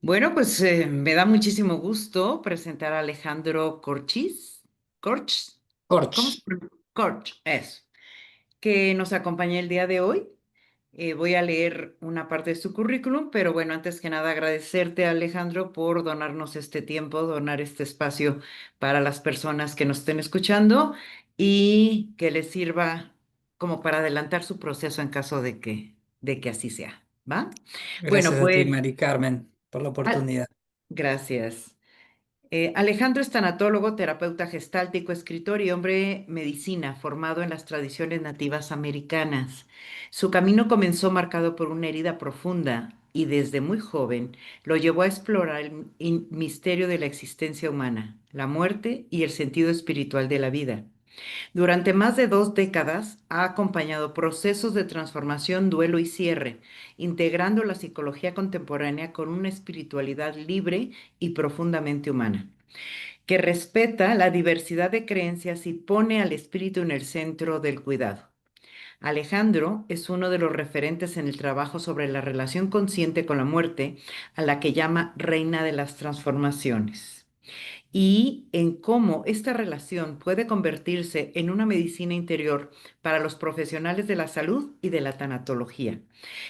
Bueno, pues me da muchísimo gusto presentar a Alejandro Corchis, Corch, ¿cómo se Corch, pronuncia? Corch, eso, que nos acompaña el día de hoy. Voy a leer una parte de su currículum, pero bueno, antes que nada agradecerte, Alejandro, por donarnos este tiempo, donar este espacio para las personas que nos estén escuchando y que les sirva como para adelantar su proceso en caso de que así sea, ¿va? Bueno, gracias a ti, pues, Mari Carmen, por la al- oportunidad. gracias. Alejandro es tanatólogo, terapeuta gestáltico, escritor y hombre medicina, formado en las tradiciones nativas americanas. Su camino comenzó marcado por una herida profunda y desde muy joven lo llevó a explorar el misterio de la existencia humana, la muerte y el sentido espiritual de la vida. Durante más de 2 décadas ha acompañado procesos de transformación, duelo y cierre, integrando la psicología contemporánea con una espiritualidad libre y profundamente humana, que respeta la diversidad de creencias y pone al espíritu en el centro del cuidado. Alejandro es uno de los referentes en el trabajo sobre la relación consciente con la muerte, a la que llama Reina de las Transformaciones, y en cómo esta relación puede convertirse en una medicina interior para los profesionales de la salud y de la tanatología.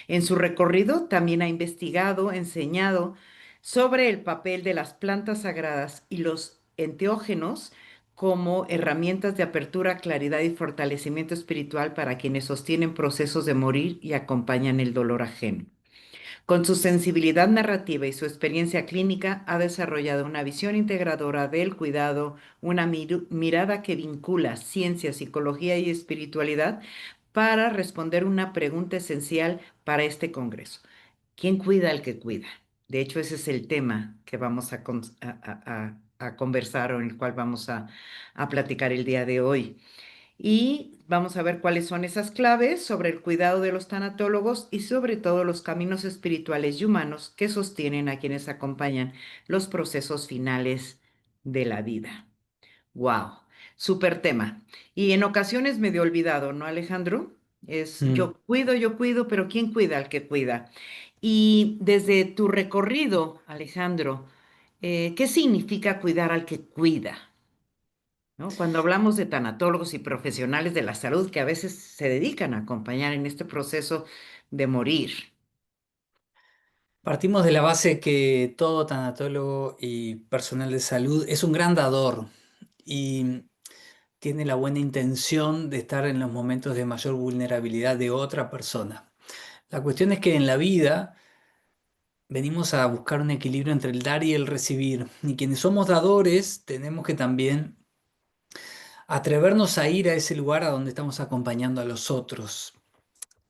En su recorrido también ha investigado, enseñado sobre el papel de las plantas sagradas y los enteógenos como herramientas de apertura, claridad y fortalecimiento espiritual para quienes sostienen procesos de morir y acompañan el dolor ajeno. Con su sensibilidad narrativa y su experiencia clínica, ha desarrollado una visión integradora del cuidado, una mirada que vincula ciencia, psicología y espiritualidad para responder una pregunta esencial para este congreso. ¿Quién cuida al que cuida? De hecho, ese es el tema que vamos a conversar o en el cual vamos a platicar el día de hoy. Y vamos a ver cuáles son esas claves sobre el cuidado de los tanatólogos y sobre todo los caminos espirituales y humanos que sostienen a quienes acompañan los procesos finales de la vida. ¡Wow! Súper tema. Y en ocasiones medio olvidado, ¿no, Alejandro? Es Mm. yo cuido, pero ¿quién cuida al que cuida? Y desde tu recorrido, Alejandro, ¿qué significa cuidar al que cuida? ¿No? Cuando hablamos de tanatólogos y profesionales de la salud que a veces se dedican a acompañar en este proceso de morir. Partimos de la base que todo tanatólogo y personal de salud es un gran dador y tiene la buena intención de estar en los momentos de mayor vulnerabilidad de otra persona. La cuestión es que en la vida venimos a buscar un equilibrio entre el dar y el recibir. Y quienes somos dadores tenemos que también atrevernos a ir a ese lugar a donde estamos acompañando a los otros,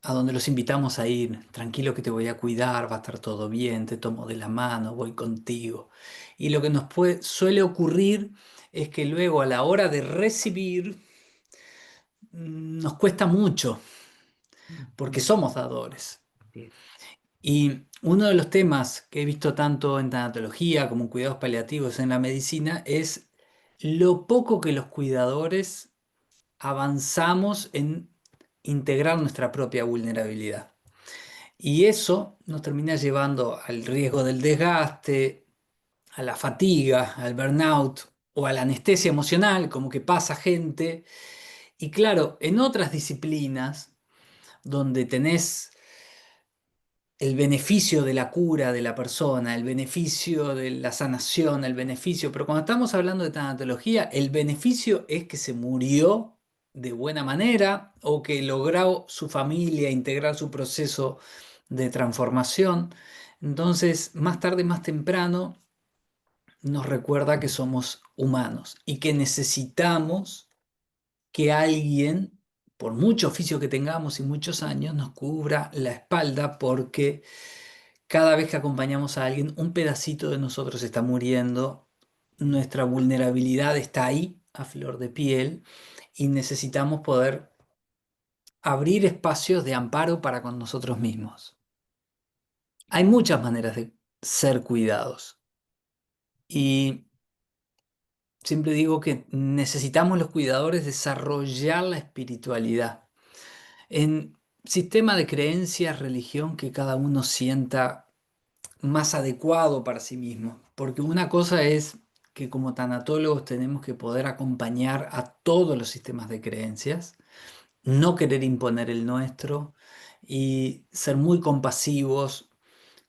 a donde los invitamos a ir. Tranquilo que te voy a cuidar, va a estar todo bien, te tomo de la mano, voy contigo. Y lo que suele ocurrir es que luego a la hora de recibir nos cuesta mucho porque Ujú. somos dadores. Así es. Y uno de los temas que he visto tanto en tanatología como en cuidados paliativos en la medicina es lo poco que los cuidadores avanzamos en integrar nuestra propia vulnerabilidad. Y eso nos termina llevando al riesgo del desgaste, a la fatiga, al burnout o a la anestesia emocional, como que pasa gente. Y claro, en otras disciplinas donde tenés el beneficio de la cura de la persona, el beneficio de la sanación, el beneficio, pero cuando estamos hablando de tanatología, el beneficio es que se murió de buena manera o que logró su familia integrar su proceso de transformación. Entonces, más tarde, más temprano, nos recuerda que somos humanos y que necesitamos que alguien, por mucho oficio que tengamos y muchos años, nos cubra la espalda porque cada vez que acompañamos a alguien, un pedacito de nosotros está muriendo, nuestra vulnerabilidad está ahí, a flor de piel, y necesitamos poder abrir espacios de amparo para con nosotros mismos. Hay muchas maneras de ser cuidados y siempre digo que necesitamos los cuidadores desarrollar la espiritualidad en sistema de creencias, religión que cada uno sienta más adecuado para sí mismo. Porque una cosa es que como tanatólogos tenemos que poder acompañar a todos los sistemas de creencias, no querer imponer el nuestro y ser muy compasivos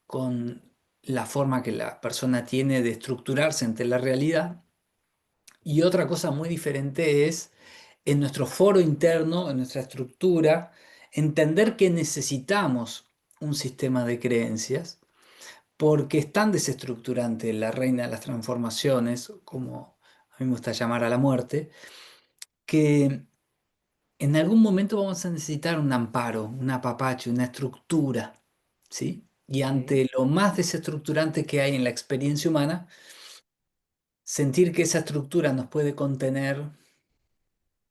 con la forma que la persona tiene de estructurarse ante la realidad. Y otra cosa muy diferente es en nuestro foro interno, en nuestra estructura, entender que necesitamos un sistema de creencias porque es tan desestructurante la reina de las transformaciones, como a mí me gusta llamar a la muerte, que en algún momento vamos a necesitar un amparo, un apapacho, una estructura, ¿sí? Y Sí. ante lo más desestructurante que hay en la experiencia humana, sentir que esa estructura nos puede contener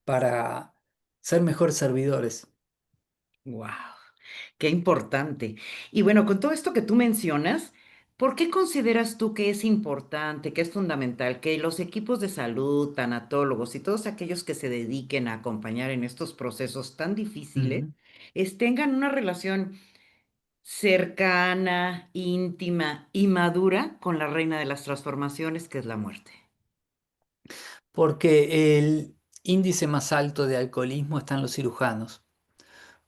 para ser mejores servidores. Wow, qué importante. Y bueno, con todo esto que tú mencionas, ¿por qué consideras tú que es importante, que es fundamental que los equipos de salud, tanatólogos y todos aquellos que se dediquen a acompañar en estos procesos tan difíciles, Ujú. tengan una relación cercana, íntima y madura con la reina de las transformaciones, que es la muerte? Porque el índice más alto de alcoholismo está en los cirujanos,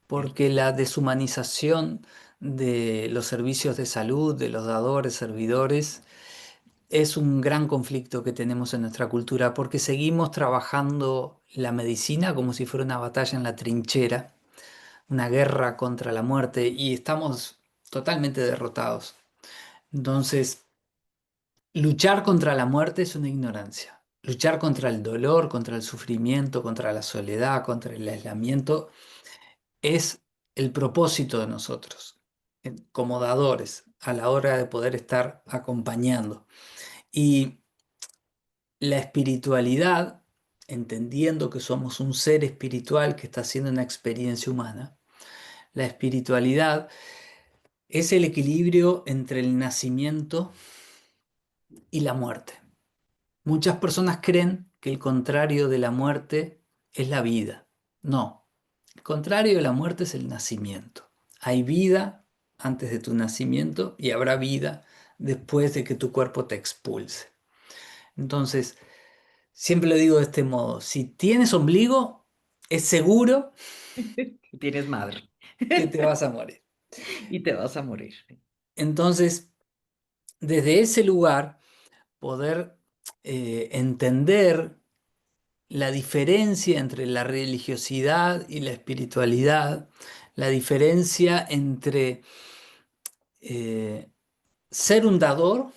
Cierto. porque la deshumanización de los servicios de salud, de los dadores, servidores, es un gran conflicto que tenemos en nuestra cultura, porque seguimos trabajando la medicina como si fuera una batalla en la trinchera, una guerra contra la muerte, y estamos totalmente derrotados. Entonces, luchar contra la muerte es una ignorancia. Luchar contra el dolor, contra el sufrimiento, contra la soledad, contra el aislamiento, es el propósito de nosotros, como dadores, a la hora de poder estar acompañando. Y la espiritualidad, entendiendo que somos un ser espiritual que está haciendo una experiencia humana, la espiritualidad es el equilibrio entre el nacimiento y la muerte. Muchas personas creen que el contrario de la muerte es la vida. No, el contrario de la muerte es el nacimiento. Hay vida antes de tu nacimiento y habrá vida después de que tu cuerpo te expulse. Entonces, siempre lo digo de este modo, si tienes ombligo, es seguro Tienes madre que te vas a morir. y te vas a morir. Entonces, desde ese lugar, poder entender la diferencia entre la religiosidad y la espiritualidad, la diferencia entre eh, ser un dador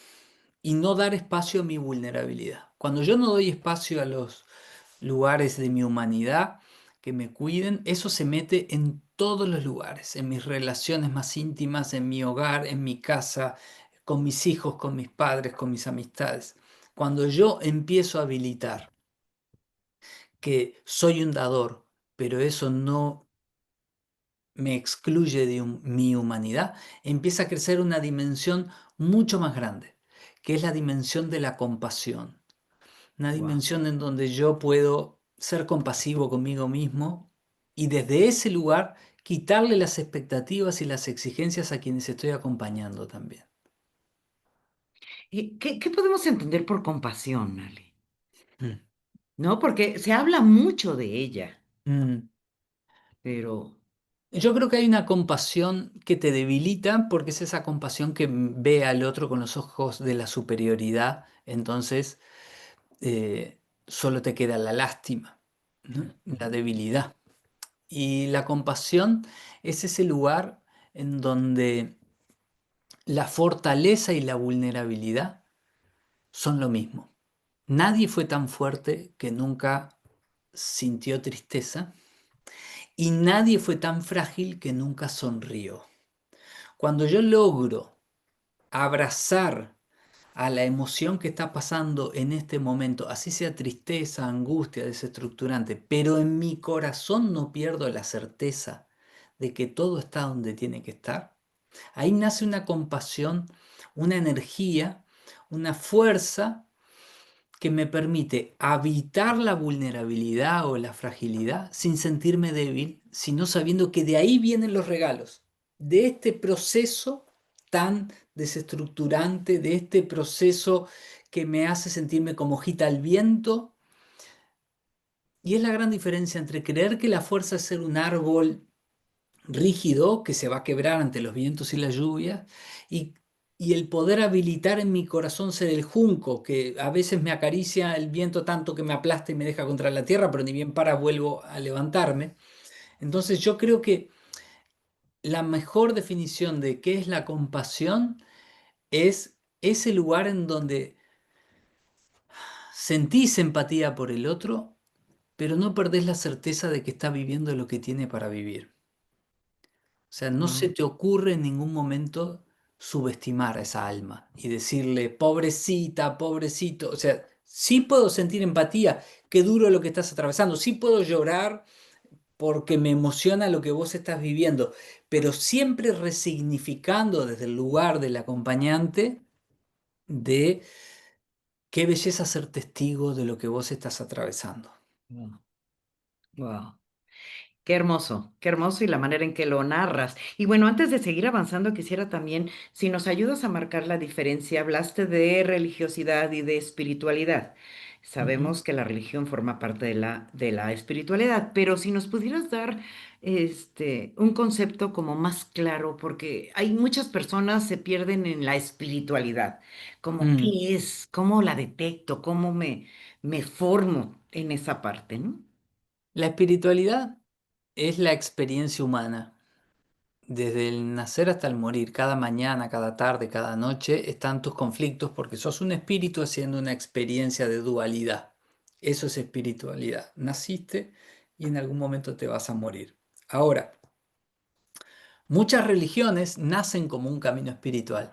y no dar espacio a mi vulnerabilidad. Cuando yo no doy espacio a los lugares de mi humanidad que me cuiden, eso se mete en todos los lugares, en mis relaciones más íntimas, en mi hogar, en mi casa, con mis hijos, con mis padres, con mis amistades. Cuando yo empiezo a habilitar que soy un dador, pero eso no me excluye de mi humanidad, empieza a crecer una dimensión mucho más grande, que es la dimensión de la compasión. Una Wow. dimensión en donde yo puedo ser compasivo conmigo mismo y desde ese lugar quitarle las expectativas y las exigencias a quienes estoy acompañando también. ¿Qué podemos entender por compasión, Ale? Mm. ¿No? Porque se habla mucho de ella, Mm. pero Yo creo que hay una compasión que te debilita porque es esa compasión que ve al otro con los ojos de la superioridad, entonces solo te queda la lástima, ¿no? La ujú, debilidad. Y la compasión es ese lugar en donde la fortaleza y la vulnerabilidad son lo mismo. Nadie fue tan fuerte que nunca sintió tristeza y nadie fue tan frágil que nunca sonrió. Cuando yo logro abrazar a la emoción que está pasando en este momento, así sea tristeza, angustia, desestructurante, pero en mi corazón no pierdo la certeza de que todo está donde tiene que estar, ahí nace una compasión, una energía, una fuerza que me permite habitar la vulnerabilidad o la fragilidad sin sentirme débil, sino sabiendo que de ahí vienen los regalos, de este proceso tan desestructurante de este proceso que me hace sentirme como hojita al viento. Y es la gran diferencia entre creer que la fuerza es ser un árbol rígido que se va a quebrar ante los vientos y las lluvias y, y el poder habilitar en mi corazón ser el junco que a veces me acaricia el viento tanto que me aplasta y me deja contra la tierra, pero ni bien para vuelvo a levantarme. Entonces yo creo que la mejor definición de qué es la compasión es ese lugar en donde sentís empatía por el otro, pero no perdés la certeza de que está viviendo lo que tiene para vivir. O sea, no se Wow. te ocurre en ningún momento subestimar a esa alma y decirle, pobrecita, pobrecito. O sea, sí puedo sentir empatía, qué duro lo que estás atravesando, sí puedo llorar porque me emociona lo que vos estás viviendo, pero siempre resignificando desde el lugar del acompañante de qué belleza ser testigo de lo que vos estás atravesando. Wow. Qué hermoso y la manera en que lo narras. Y bueno, antes de seguir avanzando, quisiera también, si nos ayudas a marcar la diferencia, hablaste de religiosidad y de espiritualidad. Ujú. Sabemos que la religión forma parte de la espiritualidad, pero si nos pudieras dar un concepto como más claro, porque hay muchas personas se pierden en la espiritualidad, como Mm. qué es, cómo la detecto, me formo en esa parte, ¿no? La espiritualidad es la experiencia humana. Desde el nacer hasta el morir, cada mañana, cada tarde, cada noche, están tus conflictos porque sos un espíritu haciendo una experiencia de dualidad. Eso es espiritualidad. Naciste y en algún momento te vas a morir. Ahora, muchas religiones nacen como un camino espiritual.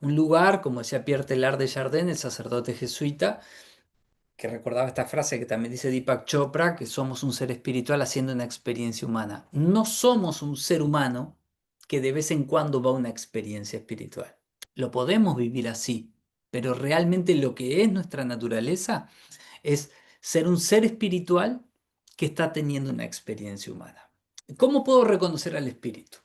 Un lugar, como decía Pierre Teilhard de Chardin, el sacerdote jesuita, que recordaba esta frase que también dice Deepak Chopra, que somos un ser espiritual haciendo una experiencia humana. No somos un ser humano que de vez en cuando va a una experiencia espiritual. Lo podemos vivir así, pero realmente lo que es nuestra naturaleza es ser un ser espiritual que está teniendo una experiencia humana. ¿Cómo puedo reconocer al espíritu?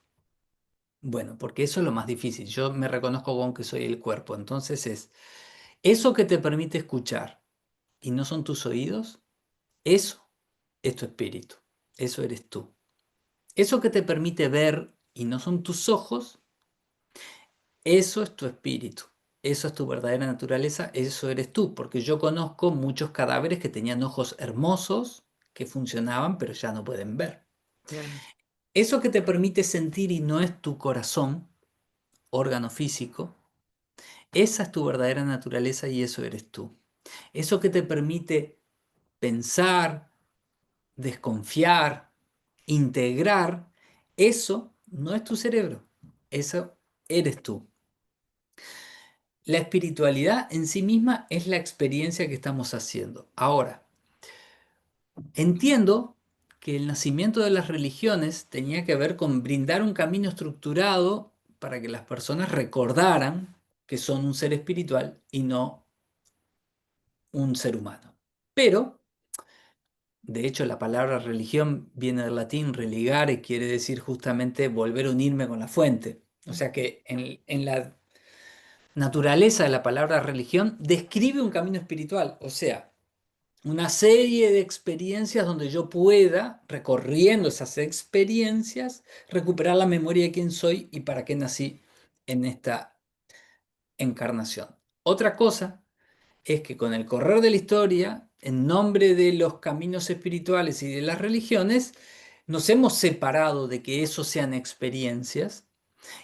Bueno, porque eso es lo más difícil. Yo me reconozco con que soy el cuerpo. Entonces es eso que te permite escuchar y no son tus oídos. Eso es tu espíritu, eso eres tú. Eso que te permite ver y no son tus ojos, eso es tu espíritu. Eso es tu verdadera naturaleza, eso eres tú, porque yo conozco muchos cadáveres que tenían ojos hermosos, que funcionaban, pero ya no pueden ver. Claro. Eso que te permite sentir y no es tu corazón, órgano físico, esa es tu verdadera naturaleza y eso eres tú. Eso que te permite pensar, desconfiar, integrar, eso no es tu cerebro, eso eres tú. La espiritualidad en sí misma es la experiencia que estamos haciendo. Ahora, entiendo que el nacimiento de las religiones tenía que ver con brindar un camino estructurado para que las personas recordaran que son un ser espiritual y no un ser humano. Pero de hecho, la palabra religión viene del latín religare, quiere decir justamente volver a unirme con la fuente. O sea que en la naturaleza de la palabra religión describe un camino espiritual, o sea, una serie de experiencias donde yo pueda, recorriendo esas experiencias, recuperar la memoria de quién soy y para qué nací en esta encarnación. Otra cosa es que con el correr de la historia, en nombre de los caminos espirituales y de las religiones, nos hemos separado de que eso sean experiencias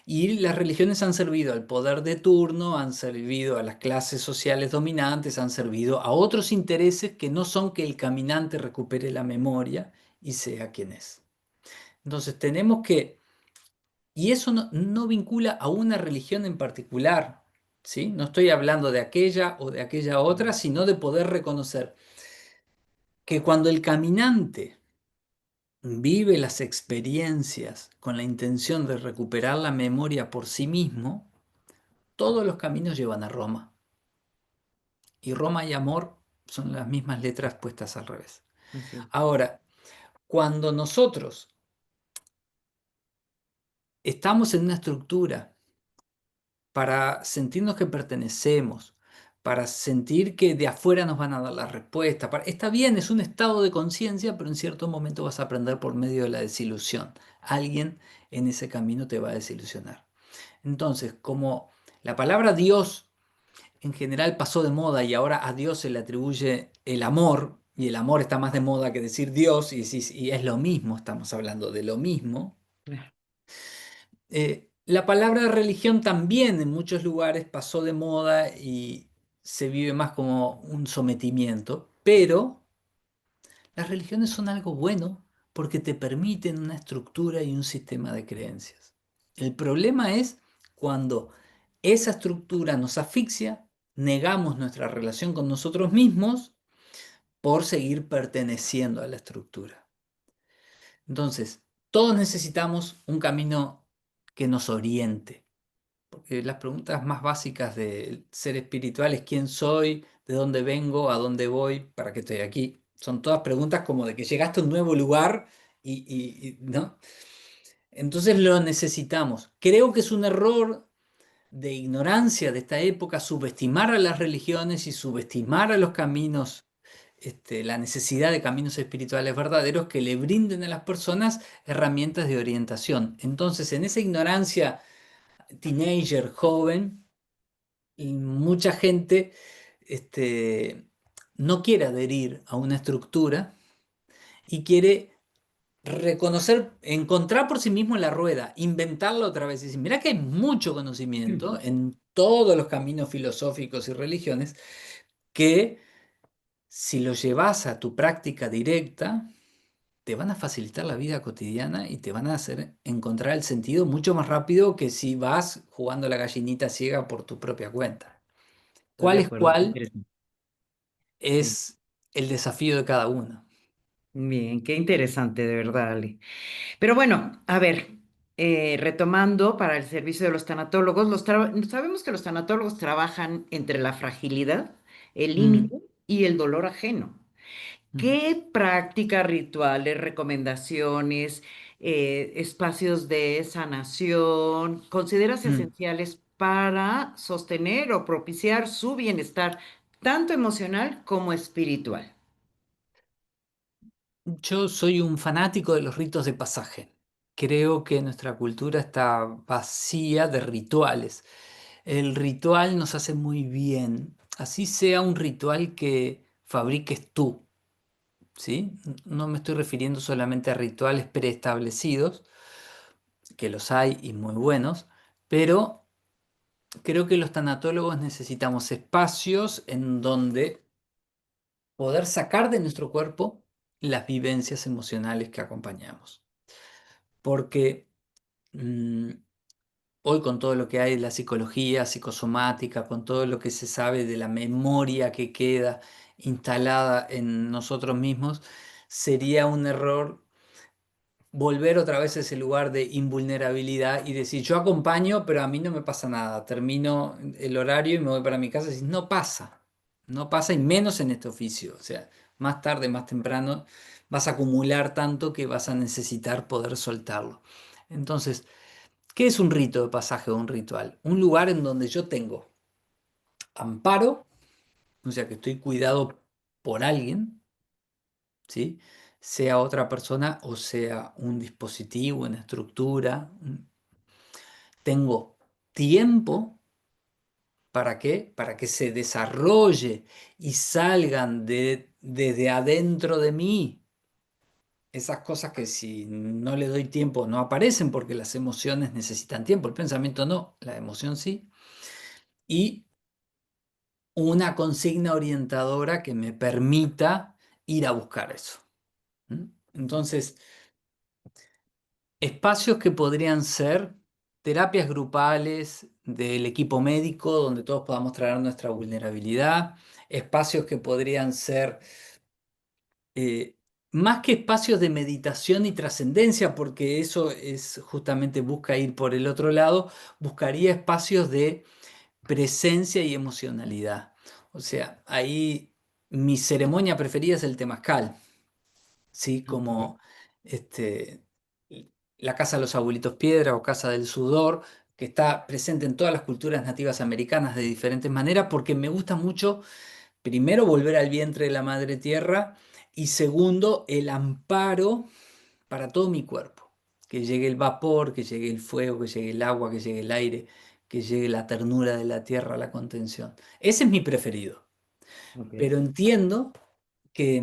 y las religiones han servido al poder de turno, han servido a las clases sociales dominantes, han servido a otros intereses que no son que el caminante recupere la memoria y sea quien es. Entonces tenemos que, y eso no vincula a una religión en particular, ¿sí? No estoy hablando de aquella o de aquella otra, sino de poder reconocer que cuando el caminante vive las experiencias con la intención de recuperar la memoria por sí mismo, todos los caminos llevan a Roma. Y Roma y amor son las mismas letras puestas al revés. Así es. Ahora, cuando nosotros estamos en una estructura para sentirnos que pertenecemos, para sentir que de afuera nos van a dar la respuesta. Está bien, es un estado de conciencia, pero en cierto momento vas a aprender por medio de la desilusión. Alguien en ese camino te va a desilusionar. Entonces, como la palabra Dios en general pasó de moda y ahora a Dios se le atribuye el amor, y el amor está más de moda que decir Dios, y es lo mismo, estamos hablando de lo mismo. Claro. La palabra religión también en muchos lugares pasó de moda y se vive más como un sometimiento, pero las religiones son algo bueno porque te permiten una estructura y un sistema de creencias. El problema es cuando esa estructura nos asfixia, negamos nuestra relación con nosotros mismos por seguir perteneciendo a la estructura. Entonces, todos necesitamos un camino que nos oriente. Porque las preguntas más básicas del ser espiritual es quién soy, de dónde vengo, a dónde voy, para qué estoy aquí. Son todas preguntas como de que llegaste a un nuevo lugar ¿no? Entonces lo necesitamos. Creo que es un error de ignorancia de esta época subestimar a las religiones y subestimar a los caminos, la necesidad de caminos espirituales verdaderos que le brinden a las personas herramientas de orientación. Entonces, en esa ignorancia teenager, joven, y mucha gente no quiere adherir a una estructura y quiere reconocer, encontrar por sí mismo la rueda, inventarla otra vez. Y decir, mira que hay mucho conocimiento en todos los caminos filosóficos y religiones que si lo llevas a tu práctica directa, te van a facilitar la vida cotidiana y te van a hacer encontrar el sentido mucho más rápido que si vas jugando a la gallinita ciega por tu propia cuenta. Estoy de ¿Cuál es acuerdo. Qué cuál? interesante. Sí. Es el desafío de cada uno. Bien, qué interesante, de verdad, Ale. Pero bueno, a ver, retomando para el servicio de los tanatólogos, sabemos que los tanatólogos trabajan entre la fragilidad, el Mm, límite y el dolor ajeno. mm, ¿Qué prácticas, rituales, recomendaciones, espacios de sanación consideras mm. esenciales para sostener o propiciar su bienestar, tanto emocional como espiritual? Yo soy un fanático de los ritos de pasaje. Creo que nuestra cultura está vacía de rituales. El ritual nos hace muy bien, así sea un ritual que fabriques tú, ¿sí? No me estoy refiriendo solamente a rituales preestablecidos, que los hay y muy buenos, pero creo que los tanatólogos necesitamos espacios en donde poder sacar de nuestro cuerpo las vivencias emocionales que acompañamos. Porque mm, hoy con todo lo que hay de la psicología psicosomática, con todo lo que se sabe de la memoria que queda instalada en nosotros mismos, sería un error volver otra vez a ese lugar de invulnerabilidad y decir, yo acompaño, pero a mí no me pasa nada. Termino el horario y me voy para mi casa y decir, no pasa, no pasa y menos en este oficio. O sea, más tarde, más temprano, vas a acumular tanto que vas a necesitar poder soltarlo. Entonces, ¿qué es un rito de pasaje o un ritual? Un lugar en donde yo tengo amparo, o sea, que estoy cuidado por alguien, ¿sí? Sea otra persona o sea un dispositivo, una estructura. Tengo tiempo, ¿para qué? Para que se desarrolle y salgan desde adentro de mí esas cosas que si no le doy tiempo no aparecen porque las emociones necesitan tiempo, el pensamiento no, la emoción sí. Y una consigna orientadora que me permita ir a buscar eso. ¿Mm? Entonces, espacios que podrían ser terapias grupales del equipo médico, donde todos podamos traer nuestra vulnerabilidad, espacios que podrían ser eh, más que espacios de meditación y trascendencia, porque eso es justamente busca ir por el otro lado, buscaría espacios de presencia y emocionalidad. O sea, ahí mi ceremonia preferida es el temazcal. ¿Sí? Ok. Como este, la Casa de los Abuelitos Piedra o Casa del Sudor, que está presente en todas las culturas nativas americanas de diferentes maneras, porque me gusta mucho, primero, volver al vientre de la madre tierra y segundo, el amparo para todo mi cuerpo. Que llegue el vapor, que llegue el fuego, que llegue el agua, que llegue el aire, que llegue la ternura de la tierra, la contención. Ese es mi preferido. Ok. Pero entiendo que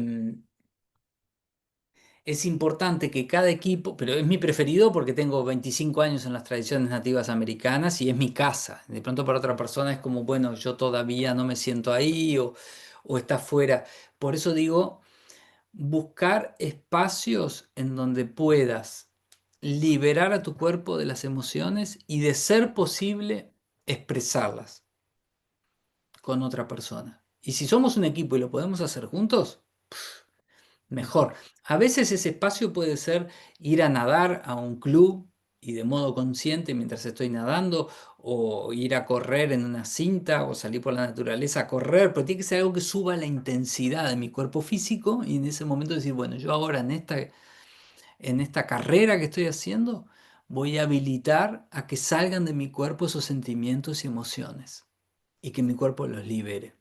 es importante que cada equipo, pero es mi preferido porque tengo 25 años en las tradiciones nativas americanas y es mi casa. De pronto para otra persona es como, bueno, yo todavía no me siento ahí o está fuera. Por eso digo, buscar espacios en donde puedas liberar a tu cuerpo de las emociones y de ser posible expresarlas con otra persona. Y si somos un equipo y lo podemos hacer juntos, mejor. A veces ese espacio puede ser ir a nadar a un club y de modo consciente mientras estoy nadando, o ir a correr en una cinta, o salir por la naturaleza a correr, pero tiene que ser algo que suba la intensidad de mi cuerpo físico y en ese momento decir, bueno, yo ahora en esta carrera que estoy haciendo, voy a habilitar a que salgan de mi cuerpo esos sentimientos y emociones y que mi cuerpo los libere.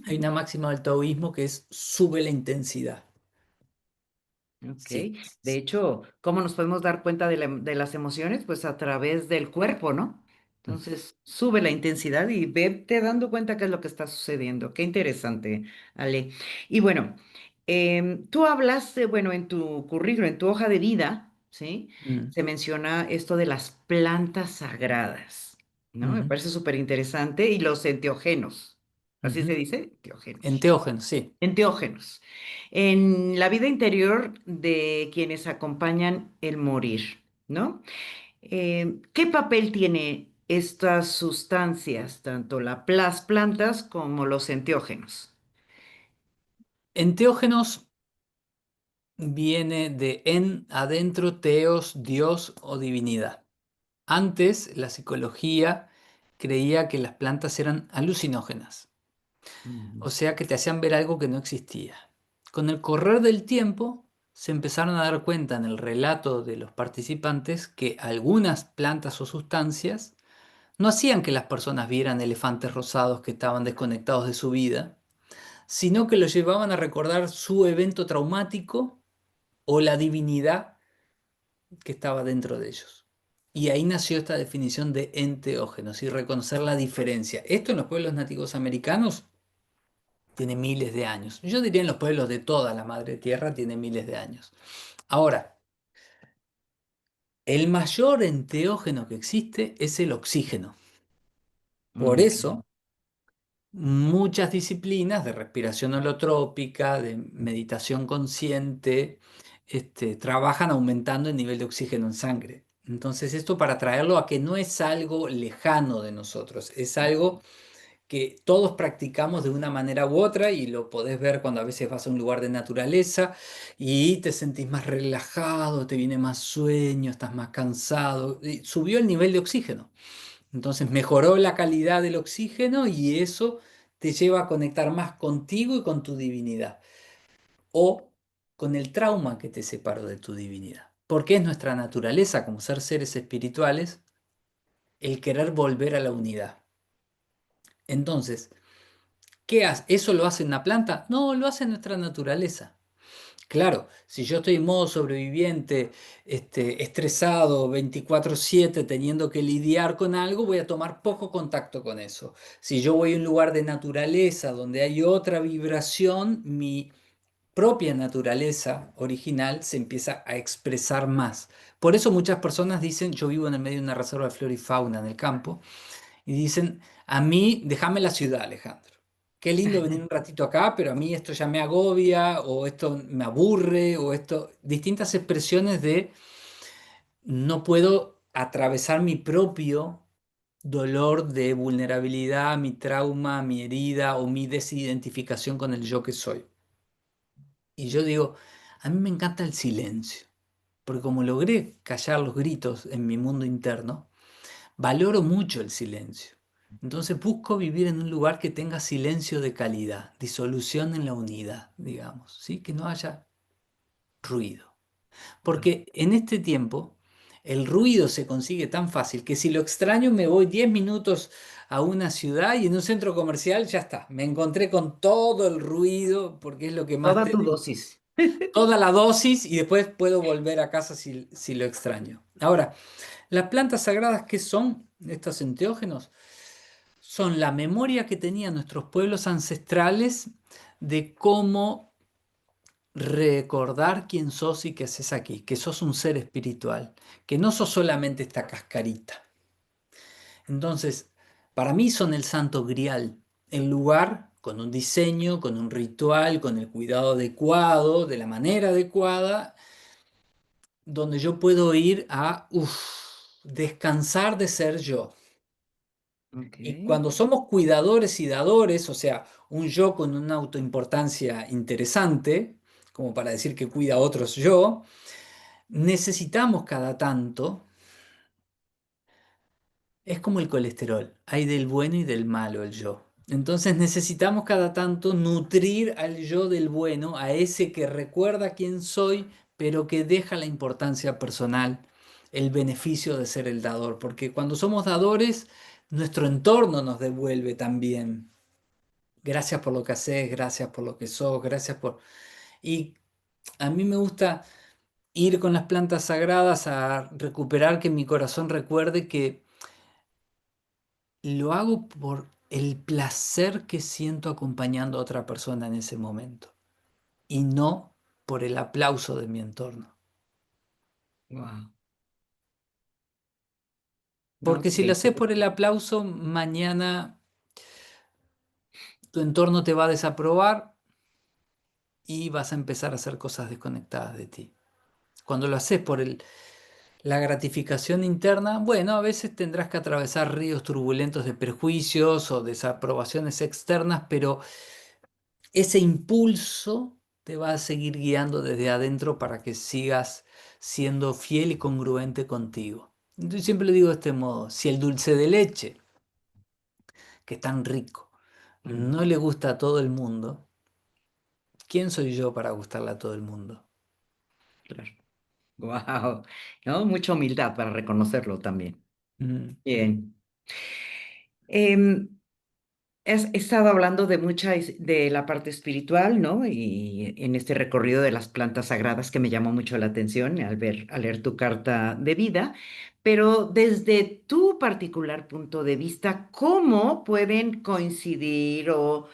Hay Mm. una máxima del taoísmo que es sube la intensidad. Ok, Sí. de hecho, ¿cómo nos podemos dar cuenta de las emociones? Pues a través del cuerpo, ¿no? Entonces, sube la intensidad y vete dando cuenta qué es lo que está sucediendo. Qué interesante, Ale. Y bueno, tú hablas, bueno, en tu currículum, en tu hoja de vida, ¿sí? Mm, Se menciona esto de las plantas sagradas, ¿no? Me ujú, parece súper interesante. Y los enteógenos, ¿así se ujú. dice? Enteógenos. Enteógenos, sí. Enteógenos. En la vida interior de quienes acompañan el morir, ¿no? ¿Qué papel tiene estas sustancias, tanto las plantas como los enteógenos? Enteógenos viene de en, adentro, teos, Dios o divinidad. Antes, la psicología creía que las plantas eran alucinógenas, Mm. o sea que te hacían ver algo que no existía. Con el correr del tiempo, se empezaron a dar cuenta en el relato de los participantes que algunas plantas o sustancias no hacían que las personas vieran elefantes rosados que estaban desconectados de su vida, sino que los llevaban a recordar su evento traumático o la divinidad que estaba dentro de ellos. Y ahí nació esta definición de enteógenos y reconocer la diferencia. Esto en los pueblos nativos americanos tiene miles de años. Yo diría en los pueblos de toda la madre tierra tiene miles de años. Ahora, el mayor enteógeno que existe es el oxígeno. Por Mm. eso, muchas disciplinas de respiración holotrópica, de meditación consciente, trabajan aumentando el nivel de oxígeno en sangre. Entonces, esto para traerlo a que no es algo lejano de nosotros, es algo que todos practicamos de una manera u otra y lo podés ver cuando a veces vas a un lugar de naturaleza y te sentís más relajado, te viene más sueño, estás más cansado, y subió el nivel de oxígeno. Entonces mejoró la calidad del oxígeno y eso te lleva a conectar más contigo y con tu divinidad o con el trauma que te separó de tu divinidad. Porque es nuestra naturaleza como seres espirituales el querer volver a la unidad. Entonces, ¿qué hace? ¿Eso lo hace una planta? No, lo hace nuestra naturaleza. Claro, si yo estoy en modo sobreviviente, estresado 24/7, teniendo que lidiar con algo, voy a tomar poco contacto con eso. Si yo voy a un lugar de naturaleza donde hay otra vibración, mi propia naturaleza original se empieza a expresar más. Por eso muchas personas dicen, yo vivo en el medio de una reserva de flora y fauna en el campo, y dicen, a mí, déjame la ciudad, Alejandro. Qué lindo venir un ratito acá, pero a mí esto ya me agobia, o esto me aburre, o esto, distintas expresiones de no puedo atravesar mi propio dolor de vulnerabilidad, mi trauma, mi herida o mi desidentificación con el yo que soy. Y yo digo, a mí me encanta el silencio, porque como logré callar los gritos en mi mundo interno, valoro mucho el silencio. Entonces busco vivir en un lugar que tenga silencio de calidad, disolución en la unidad, digamos, ¿sí? Que no haya ruido. Porque en este tiempo El ruido se consigue tan fácil que si lo extraño me voy 10 minutos a una ciudad y en un centro comercial ya está. Me encontré con todo el ruido porque es lo que más Toda tu tenemos. dosis. Toda la dosis y después puedo volver a casa si lo extraño. Ahora, las plantas sagradas, ¿qué son estos enteógenos? Son la memoria que tenían nuestros pueblos ancestrales de cómo recordar quién sos y qué haces aquí, que sos un ser espiritual, que no sos solamente esta cascarita. Entonces, para mí son el santo grial, el lugar con un diseño, con un ritual, con el cuidado adecuado, de la manera adecuada, donde yo puedo ir a descansar de ser yo. Ok. Y cuando somos cuidadores y dadores, o sea, un yo con una autoimportancia interesante, como para decir que cuida a otros yo, necesitamos cada tanto, es como el colesterol, hay del bueno y del malo el yo. Entonces necesitamos cada tanto nutrir al yo del bueno, a ese que recuerda quién soy, pero que deja la importancia personal, el beneficio de ser el dador, porque cuando somos dadores, nuestro entorno nos devuelve también. Gracias por lo que haces, gracias por lo que sos, gracias por... Y a mí me gusta ir con las plantas sagradas a recuperar que mi corazón recuerde que lo hago por el placer que siento acompañando a otra persona en ese momento y no por el aplauso de mi entorno. Wow. No, Porque si lo increíble. haces por el aplauso, mañana tu entorno te va a desaprobar y vas a empezar a hacer cosas desconectadas de ti. Cuando lo haces por la gratificación interna, bueno, a veces tendrás que atravesar ríos turbulentos de prejuicios o desaprobaciones externas, pero ese impulso te va a seguir guiando desde adentro para que sigas siendo fiel y congruente contigo. Yo siempre lo digo de este modo, si el dulce de leche, que es tan rico, Mm, no le gusta a todo el mundo, ¿quién soy yo para gustarle a todo el mundo? claro. Wow. No, mucha humildad para reconocerlo también. Mm, Bien. Em, He estado hablando de de la parte espiritual, ¿no? Y en este recorrido de las plantas sagradas que me llamó mucho la atención al leer tu carta de vida, pero desde tu particular punto de vista, ¿cómo pueden coincidir o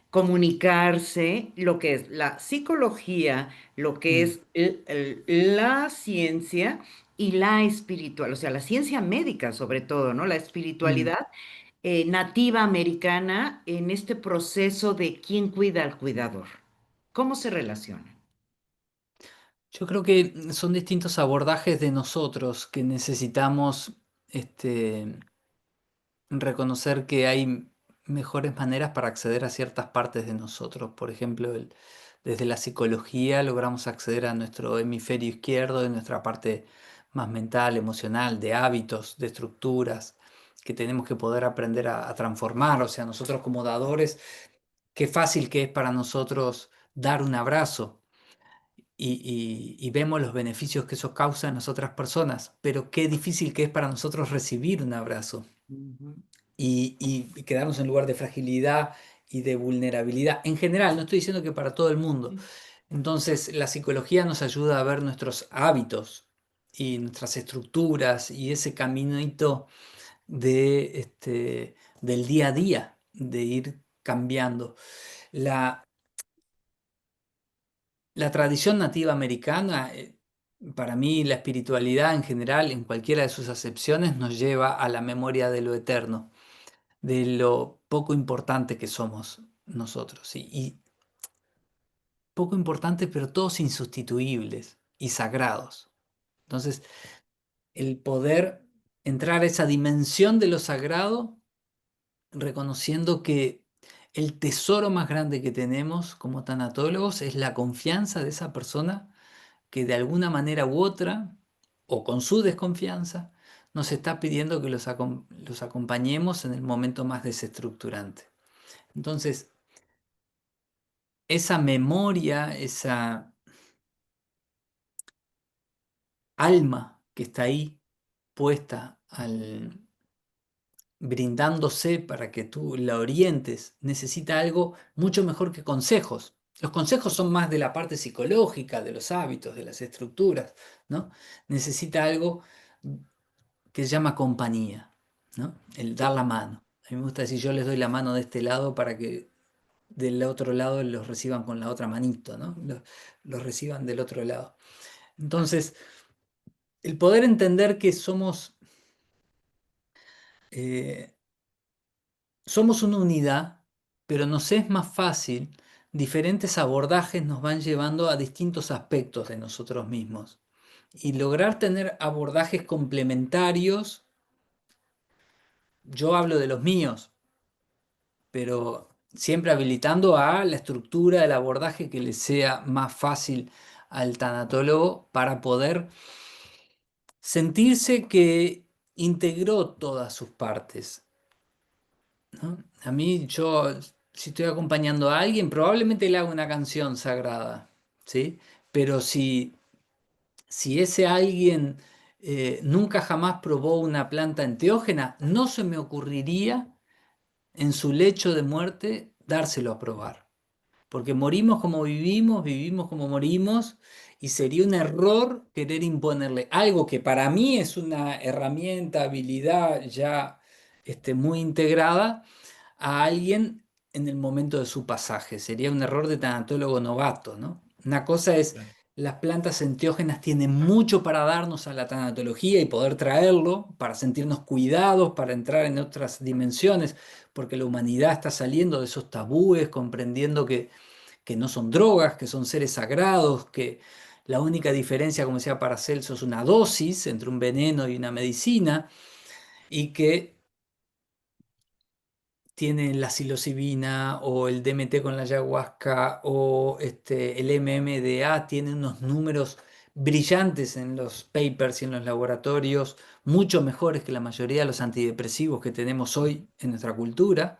comunicarse lo que es la psicología, lo que mm, es la ciencia y la espiritual, o sea, la ciencia médica sobre todo, ¿no? La mm. espiritualidad nativa americana en este proceso de quién cuida al cuidador? ¿Cómo se relacionan? Yo creo que son distintos abordajes de nosotros que necesitamos reconocer que hay mejores maneras para acceder a ciertas partes de nosotros. Por ejemplo, desde la psicología logramos acceder a nuestro hemisferio izquierdo, de nuestra parte más mental, emocional, de hábitos, de estructuras que tenemos que poder aprender a transformar. O sea, nosotros como dadores, qué fácil que es para nosotros dar un abrazo y vemos los beneficios que eso causa en las otras personas, pero qué difícil que es para nosotros recibir un abrazo Ujú, y quedarnos en lugar de fragilidad y de vulnerabilidad. En general, no estoy diciendo que para todo el mundo. Entonces, la psicología nos ayuda a ver nuestros hábitos y nuestras estructuras y ese caminito del día a día, de ir cambiando. La, la tradición nativa americana, para mí la espiritualidad en general, en cualquiera de sus acepciones, nos lleva a la memoria de lo eterno, de lo poco importante que somos nosotros. Y poco importante, pero todos insustituibles y sagrados. Entonces, el poder entrar a esa dimensión de lo sagrado, reconociendo que el tesoro más grande que tenemos como tanatólogos es la confianza de esa persona que de alguna manera u otra, o con su desconfianza, nos está pidiendo que los acompañemos en el momento más desestructurante. Entonces, esa memoria, esa alma que está ahí puesta brindándose para que tú la orientes, necesita algo mucho mejor que consejos. Los consejos son más de la parte psicológica, de los hábitos, de las estructuras, ¿no? Necesita algo que se llama compañía, ¿no? El dar la mano. A mí me gusta decir, yo les doy la mano de este lado para que del otro lado los reciban con la otra manito, ¿no? Los reciban del otro lado. Entonces, el poder entender que eh, somos una unidad, pero nos es más fácil, diferentes abordajes nos van llevando a distintos aspectos de nosotros mismos. Y lograr tener abordajes complementarios, yo hablo de los míos, pero siempre habilitando a la estructura del abordaje que le sea más fácil al tanatólogo para poder sentirse que integró todas sus partes, ¿no? A mí, yo, si estoy acompañando a alguien, probablemente le hago una canción sagrada, ¿sí? Pero si ese alguien nunca jamás probó una planta enteógena, no se me ocurriría en su lecho de muerte dárselo a probar. Porque morimos como vivimos, vivimos como morimos, y sería un error querer imponerle algo que para mí es una herramienta, habilidad ya muy integrada a alguien en el momento de su pasaje. Sería un error de tanatólogo novato, ¿no? Una cosa es, Claro. las plantas enteógenas tienen mucho para darnos a la tanatología y poder traerlo para sentirnos cuidados, para entrar en otras dimensiones, porque la humanidad está saliendo de esos tabúes, comprendiendo que no son drogas, que son seres sagrados, que la única diferencia, como decía Paracelso, es una dosis entre un veneno y una medicina, y que tienen la psilocibina o el DMT con la ayahuasca o el MMDA, tienen unos números brillantes en los papers y en los laboratorios, mucho mejores que la mayoría de los antidepresivos que tenemos hoy en nuestra cultura,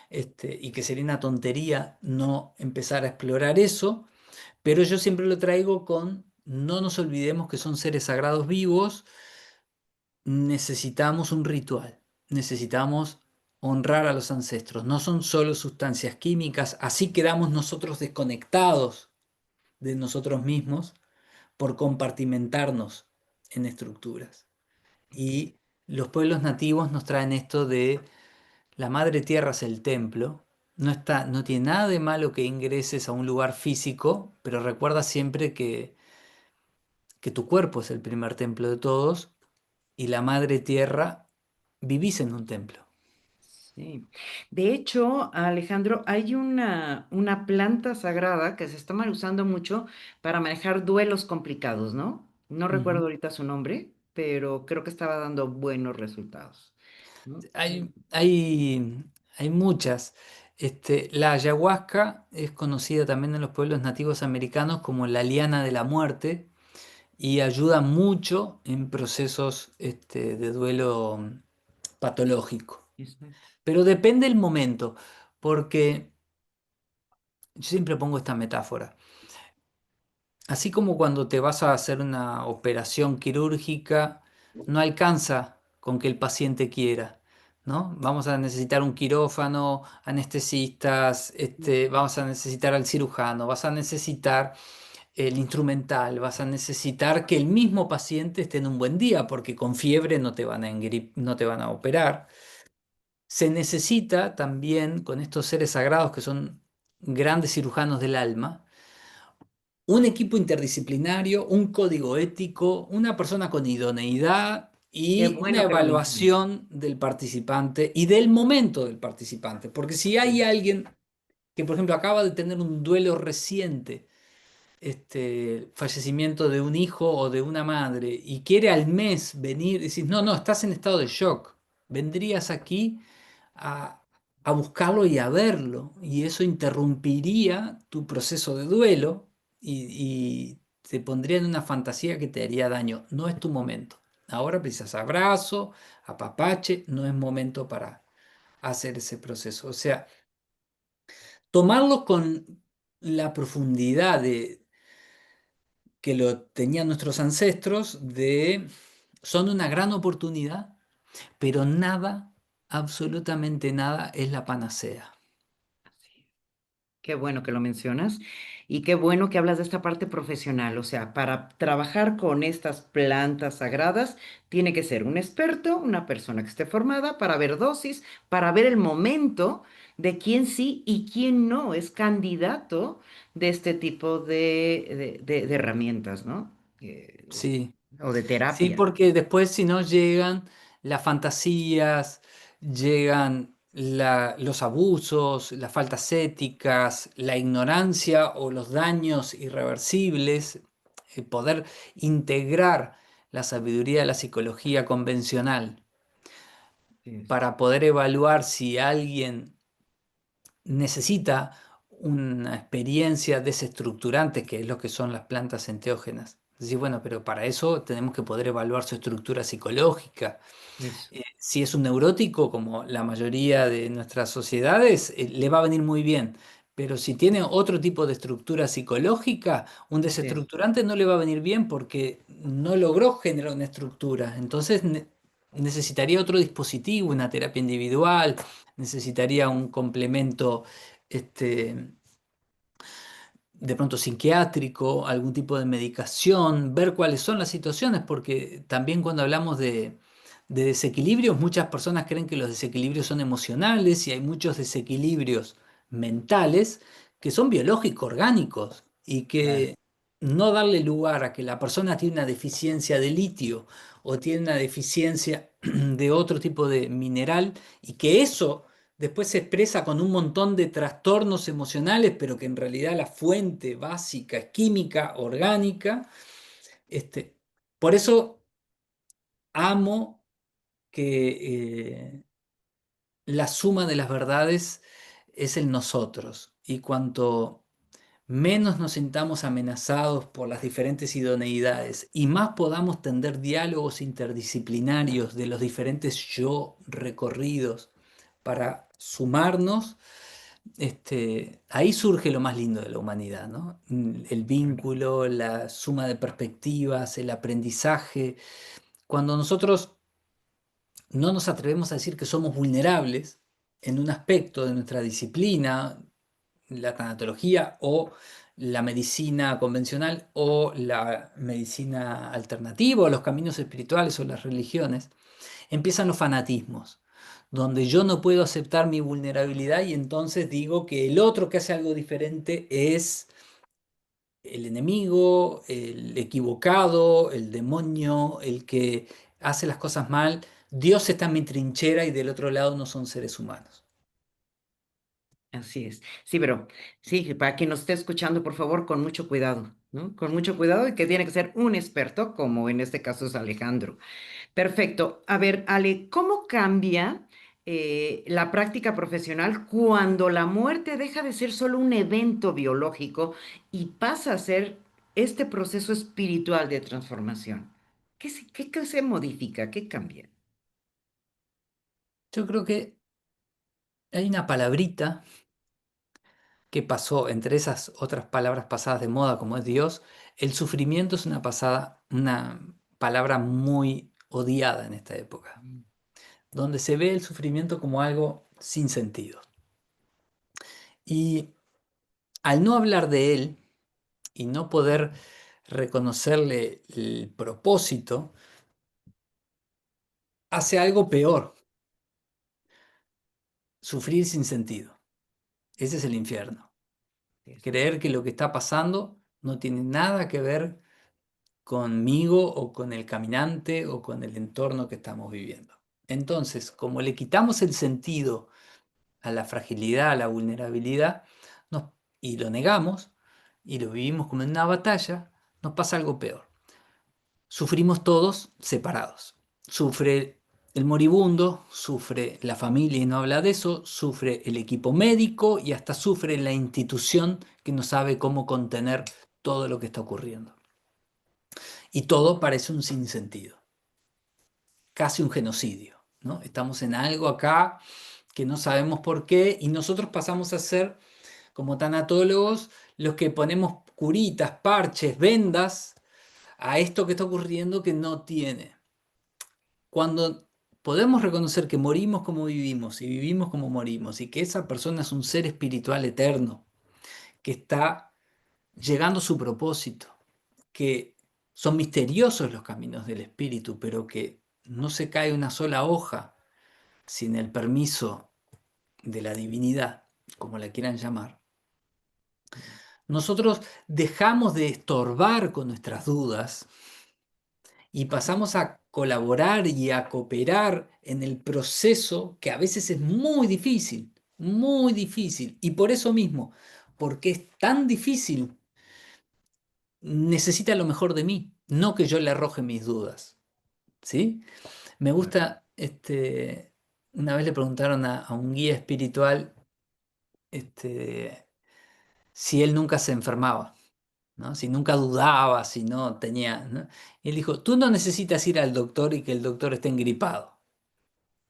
y que sería una tontería no empezar a explorar eso, pero yo siempre lo traigo con, no nos olvidemos que son seres sagrados vivos, necesitamos un ritual, necesitamos honrar a los ancestros, no son solo sustancias químicas, así quedamos nosotros desconectados de nosotros mismos por compartimentarnos en estructuras. Y los pueblos nativos nos traen esto de la madre tierra es el templo. No tiene nada de malo que ingreses a un lugar físico, pero recuerda siempre que tu cuerpo es el primer templo de todos y la madre tierra vivís en un templo. Sí. De hecho, Alejandro, hay una planta sagrada que se está mal usando mucho para manejar duelos complicados, ¿no? No recuerdo Ujú. ahorita su nombre, pero creo que estaba dando buenos resultados, ¿no? Hay muchas. La ayahuasca es conocida también en los pueblos nativos americanos como la liana de la muerte y ayuda mucho en procesos de duelo patológico. Exacto. Pero depende el momento, porque yo siempre pongo esta metáfora. Así como cuando te vas a hacer una operación quirúrgica, no alcanza con que el paciente quiera, ¿no? Vamos a necesitar un quirófano, anestesistas, vamos a necesitar al cirujano, vas a necesitar el instrumental, vas a necesitar que el mismo paciente esté en un buen día, porque con fiebre no te van a no te van a operar. Se necesita también, con estos seres sagrados que son grandes cirujanos del alma, un equipo interdisciplinario, un código ético, una persona con idoneidad Qué y una bueno que lo mencionas. evaluación del participante y del momento del participante. Porque si hay alguien que, por ejemplo, acaba de tener un duelo reciente, fallecimiento de un hijo o de una madre, y quiere al mes venir, decís, no, no, estás en estado de shock. Vendrías aquí a, a buscarlo y a verlo, y eso interrumpiría tu proceso de duelo y te pondría en una fantasía que te haría daño. No es tu momento. Ahora precisas abrazo, apapache, no es momento para hacer ese proceso. O sea, tomarlo con la profundidad que lo tenían nuestros ancestros son una gran oportunidad, pero nada, absolutamente nada es la panacea. Qué bueno que lo mencionas y qué bueno que hablas de esta parte profesional. O sea, para trabajar con estas plantas sagradas, tiene que ser un experto, una persona que esté formada para ver dosis, para ver el momento de quién sí y quién no es candidato de este tipo de herramientas, ¿no? Sí. O de Sí, terapia. porque después si no llegan las fantasías, llegan los abusos, las faltas éticas, la ignorancia o los daños irreversibles, poder integrar la sabiduría de la psicología convencional Así es. para poder evaluar si alguien necesita una experiencia desestructurante, que es lo que son las plantas enteógenas. Decir, bueno, pero para eso tenemos que poder evaluar su estructura psicológica. Eso, Si es un neurótico, como la mayoría de nuestras sociedades, le va a venir muy bien. Pero si tiene otro tipo de estructura psicológica, un así es. desestructurante no le va a venir bien porque no logró generar una estructura. Entonces necesitaría otro dispositivo, una terapia individual, necesitaría un complemento, este, de pronto psiquiátrico, algún tipo de medicación, ver cuáles son las situaciones, porque también cuando hablamos de desequilibrios, muchas personas creen que los desequilibrios son emocionales y hay muchos desequilibrios mentales que son biológicos, orgánicos, y Claro. que no darle lugar a que la persona tiene una deficiencia de litio o tiene una deficiencia de otro tipo de mineral y que eso después se expresa con un montón de trastornos emocionales, pero que en realidad la fuente básica es química, orgánica. Este, por eso amo que la suma de las verdades es el nosotros. Y cuanto menos nos sintamos amenazados por las diferentes idoneidades y más podamos tender diálogos interdisciplinarios de los diferentes yo recorridos para sumarnos, ahí surge lo más lindo de la humanidad, ¿no? El vínculo, la suma de perspectivas, el aprendizaje. Cuando nosotros no nos atrevemos a decir que somos vulnerables en un aspecto de nuestra disciplina, la tanatología o la medicina convencional o la medicina alternativa o los caminos espirituales o las religiones, empiezan los fanatismos, donde yo no puedo aceptar mi vulnerabilidad y entonces digo que el otro que hace algo diferente es el enemigo, el equivocado, el demonio, el que hace las cosas mal. Dios está en mi trinchera y del otro lado no son seres humanos. Así es. Sí, pero sí, para quien nos esté escuchando, por favor, con mucho cuidado, ¿no? Con mucho cuidado y que tiene que ser un experto, como en este caso es Alejandro. Perfecto. A ver, Ale, ¿cómo cambia la práctica profesional cuando la muerte deja de ser solo un evento biológico y pasa a ser este proceso espiritual de transformación? ¿Qué se modifica? ¿Qué cambia? Yo creo que hay una palabrita que pasó entre esas otras palabras pasadas de moda como es Dios. El sufrimiento es una palabra muy odiada en esta época, Mm. donde se ve el sufrimiento como algo sin sentido. Y al no hablar de él y no poder reconocerle el propósito, hace algo peor, sufrir sin sentido. Ese es el infierno. Eso. Creer que lo que está pasando no tiene nada que ver conmigo o con el caminante o con el entorno que estamos viviendo. Entonces, como le quitamos el sentido a la fragilidad, a la vulnerabilidad, nos- y lo negamos y lo vivimos como en una batalla, nos pasa algo peor. Sufrimos todos separados. Sufre el moribundo, sufre la familia y no habla de eso, sufre el equipo médico y hasta sufre la institución que no sabe cómo contener todo lo que está ocurriendo. Y todo parece un sinsentido, casi un genocidio, ¿no? Estamos en algo acá que no sabemos por qué y nosotros pasamos a ser como tanatólogos los que ponemos curitas, parches, vendas a esto que está ocurriendo que no tiene. Cuando podemos reconocer que morimos como vivimos y vivimos como morimos y que esa persona es un ser espiritual eterno que está llegando a su propósito, que son misteriosos los caminos del espíritu, pero que no se cae una sola hoja sin el permiso de la divinidad, como la quieran llamar, nosotros dejamos de estorbar con nuestras dudas y pasamos a colaborar y a cooperar en el proceso que a veces es muy difícil. Y por eso mismo, porque es tan difícil, necesita lo mejor de mí, no que yo le arroje mis dudas. ¿Sí? Me Claro. gusta, una vez le preguntaron a un guía espiritual, si él nunca se enfermaba. ¿No? Si nunca dudaba, si no tenía, ¿no? Y él dijo, tú no necesitas ir al doctor y que el doctor esté engripado.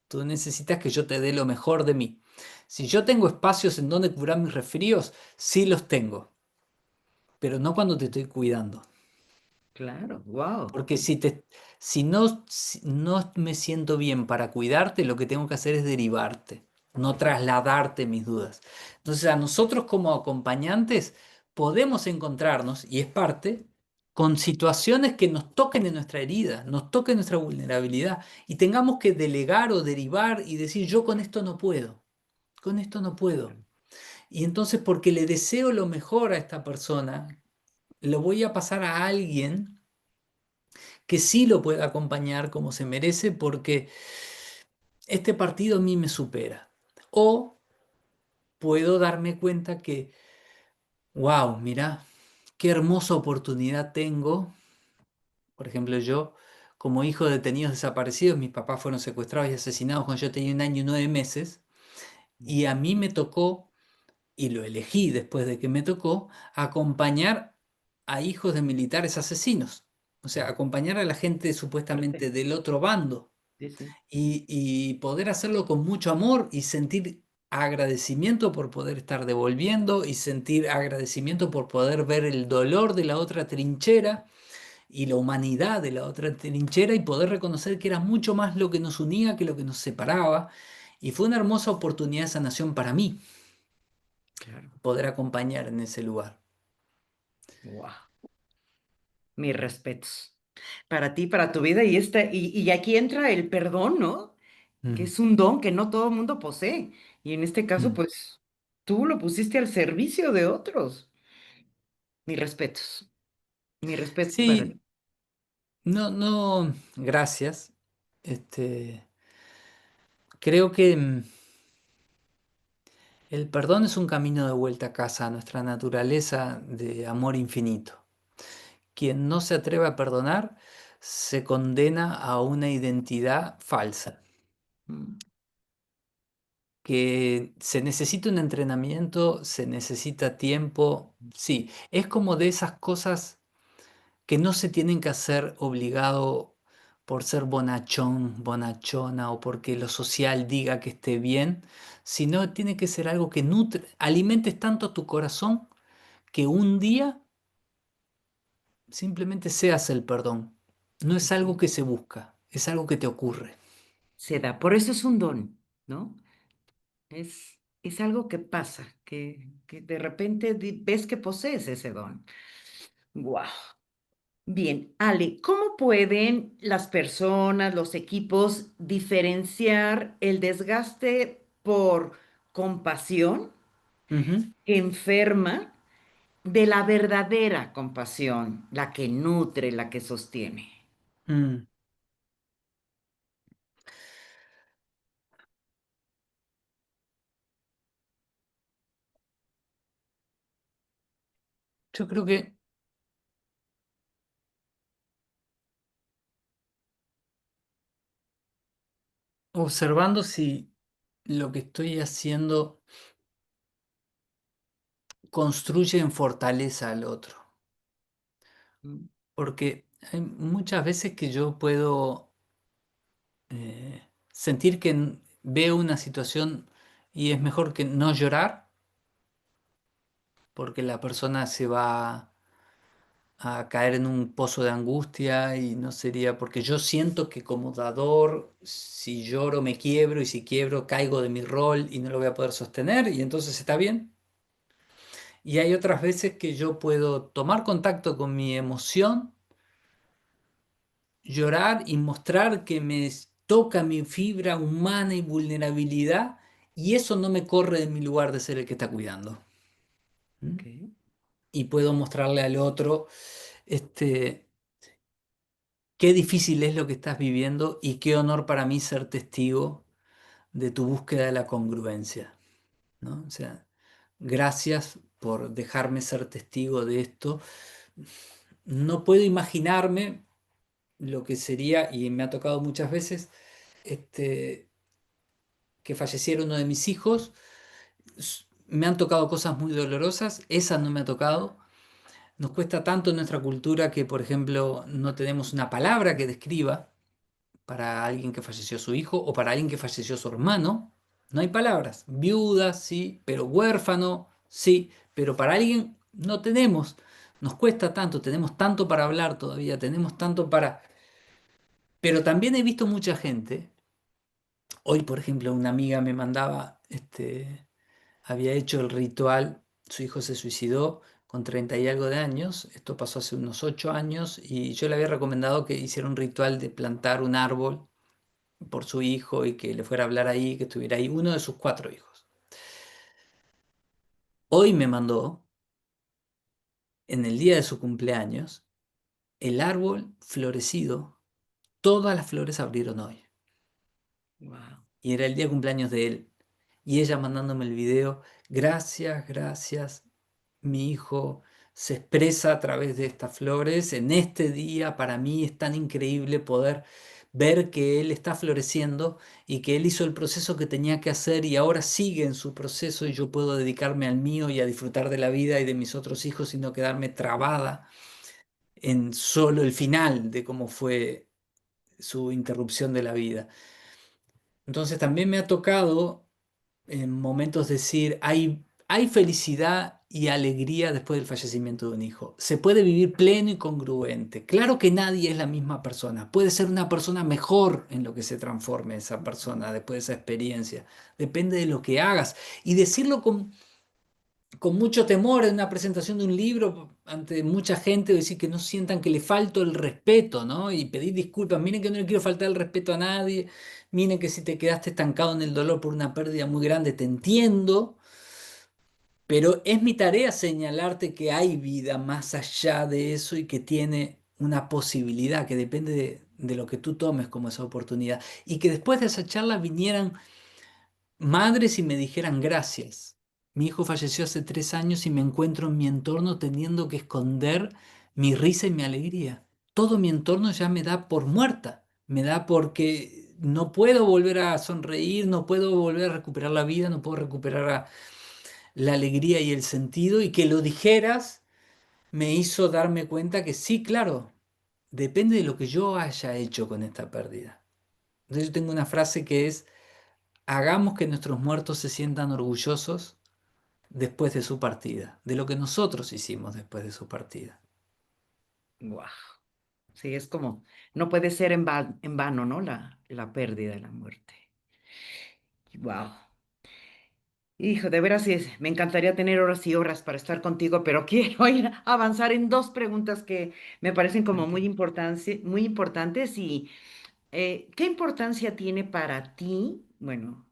Tú necesitas que yo te dé lo mejor de mí. Si yo tengo espacios en donde curar mis resfríos, sí los tengo, pero no cuando te estoy cuidando. Claro, wow, Porque si no me siento bien para cuidarte, lo que tengo que hacer es derivarte, no trasladarte mis dudas. Entonces, a nosotros como acompañantes podemos encontrarnos, y es parte, con situaciones que nos toquen en nuestra herida, nos toquen nuestra vulnerabilidad, y tengamos que delegar o derivar y decir, yo con esto no puedo, con esto no puedo. Y entonces, porque le deseo lo mejor a esta persona, lo voy a pasar a alguien que sí lo pueda acompañar como se merece porque este partido a mí me supera. O puedo darme cuenta que, wow, mira, qué hermosa oportunidad tengo. Por ejemplo, yo, como hijo de detenidos desaparecidos, mis papás fueron secuestrados y asesinados cuando yo tenía 1 año y 9 meses, y a mí me tocó, y lo elegí después de que me tocó, acompañar a hijos de militares asesinos. O sea, acompañar a la gente fuerte. supuestamente del otro bando Sí, sí, y poder hacerlo con mucho amor y sentir agradecimiento por poder estar devolviendo y sentir agradecimiento por poder ver el dolor de la otra trinchera y la humanidad de la otra trinchera y poder reconocer que era mucho más lo que nos unía que lo que nos separaba. Y fue una hermosa oportunidad de sanación para mí claro. poder acompañar en ese lugar. Wow. Mis respetos para ti, para tu vida y aquí entra el perdón, ¿no? Que Mm, es un don que no todo el mundo posee. Y en este caso, mm. pues, tú lo pusiste al servicio de otros. Mis respetos, mis respetos para ti. Sí, no, no, gracias. Este, creo que el perdón es un camino de vuelta a casa, a nuestra naturaleza de amor infinito. Quien no se atreve a perdonar se condena a una identidad falsa, Mm, que se necesita un entrenamiento, se necesita tiempo, sí, es como de esas cosas que no se tienen que hacer obligado por ser bonachón, bonachona o porque lo social diga que esté bien, sino tiene que ser algo que nutre, alimentes tanto tu corazón que un día simplemente seas el perdón. No es algo ujú. que se busca, es algo que te ocurre. Se da, por eso es un don, ¿no? Es algo que pasa, que de repente ves que posees ese don. Wow. Bien, Ale, ¿cómo pueden las personas, los equipos diferenciar el desgaste por compasión Ujú. que enferma de la verdadera compasión, la que nutre, la que sostiene? Mm. Yo creo que observando si lo que estoy haciendo construye en fortaleza al otro. Mm, Porque hay muchas veces que yo puedo sentir que veo una situación y es mejor que no llorar porque la persona se va. a caer en un pozo de angustia y no sería, porque yo siento que como dador, si lloro me quiebro y si quiebro caigo de mi rol y no lo voy a poder sostener y entonces está bien. Y hay otras veces que yo puedo tomar contacto con mi emoción, llorar y mostrar que me toca mi fibra humana y vulnerabilidad y eso no me corre de mi lugar de ser el que está cuidando. ¿Mm? Ok. Y puedo mostrarle al otro, este, qué difícil es lo que estás viviendo y qué honor para mí ser testigo de tu búsqueda de la congruencia, ¿no? O sea, gracias por dejarme ser testigo de esto. No puedo imaginarme lo que sería, y me ha tocado muchas veces, este, que falleciera uno de mis hijos. Me han tocado cosas muy dolorosas, esa no me ha tocado. Nos cuesta tanto en nuestra cultura que, por ejemplo, no tenemos una palabra que describa para alguien que falleció su hijo o para alguien que falleció su hermano. No hay palabras. Viuda, sí, pero huérfano, sí, pero para alguien no tenemos. Nos cuesta tanto, tenemos tanto para hablar todavía, tenemos tanto para... Pero también he visto mucha gente. Hoy, por ejemplo, una amiga me mandaba, había hecho el ritual, su hijo se suicidó con 30 y algo de años, esto pasó hace unos 8 años, y yo le había recomendado que hiciera un ritual de plantar un árbol por su hijo y que le fuera a hablar ahí, que estuviera ahí, uno de sus 4 hijos. Hoy me mandó, en el día de su cumpleaños, el árbol florecido, todas las flores abrieron hoy. Wow. Y era el día de cumpleaños de él. Y ella mandándome el video, gracias, gracias, mi hijo se expresa a través de estas flores. En este día para mí es tan increíble poder ver que él está floreciendo y que él hizo el proceso que tenía que hacer y ahora sigue en su proceso y yo puedo dedicarme al mío y a disfrutar de la vida y de mis otros hijos y no quedarme trabada en solo el final de cómo fue su interrupción de la vida. Entonces también me ha tocado en momentos decir, hay felicidad y alegría después del fallecimiento de un hijo. Se puede vivir pleno y congruente. Claro que nadie es la misma persona. Puede ser una persona mejor en lo que se transforme esa persona después de esa experiencia. Depende de lo que hagas. Y decirlo con mucho temor en una presentación de un libro ante mucha gente, decir que no sientan que le falto el respeto, ¿no? Y pedir disculpas. Miren que no le quiero faltar el respeto a nadie. Miren que si te quedaste estancado en el dolor por una pérdida muy grande, te entiendo. Pero es mi tarea señalarte que hay vida más allá de eso y que tiene una posibilidad que depende de lo que tú tomes como esa oportunidad. Y que después de esa charla vinieran madres y me dijeran gracias. Mi hijo falleció hace 3 años y me encuentro en mi entorno teniendo que esconder mi risa y mi alegría. Todo mi entorno ya me da por muerta, me da porque no puedo volver a sonreír, no puedo volver a recuperar la vida, no puedo recuperar la alegría y el sentido. Y que lo dijeras me hizo darme cuenta que sí, claro, depende de lo que yo haya hecho con esta pérdida. Entonces yo tengo una frase que es: hagamos que nuestros muertos se sientan orgullosos después de su partida, de lo que nosotros hicimos después de su partida. Wow. Sí, es como, no puede ser en vano, ¿no? La pérdida, la muerte. Wow. Hijo, de veras sí, me encantaría tener horas y horas para estar contigo, pero quiero ir a avanzar en dos preguntas que me parecen como Ok. muy importantes y ¿qué importancia tiene para ti, bueno,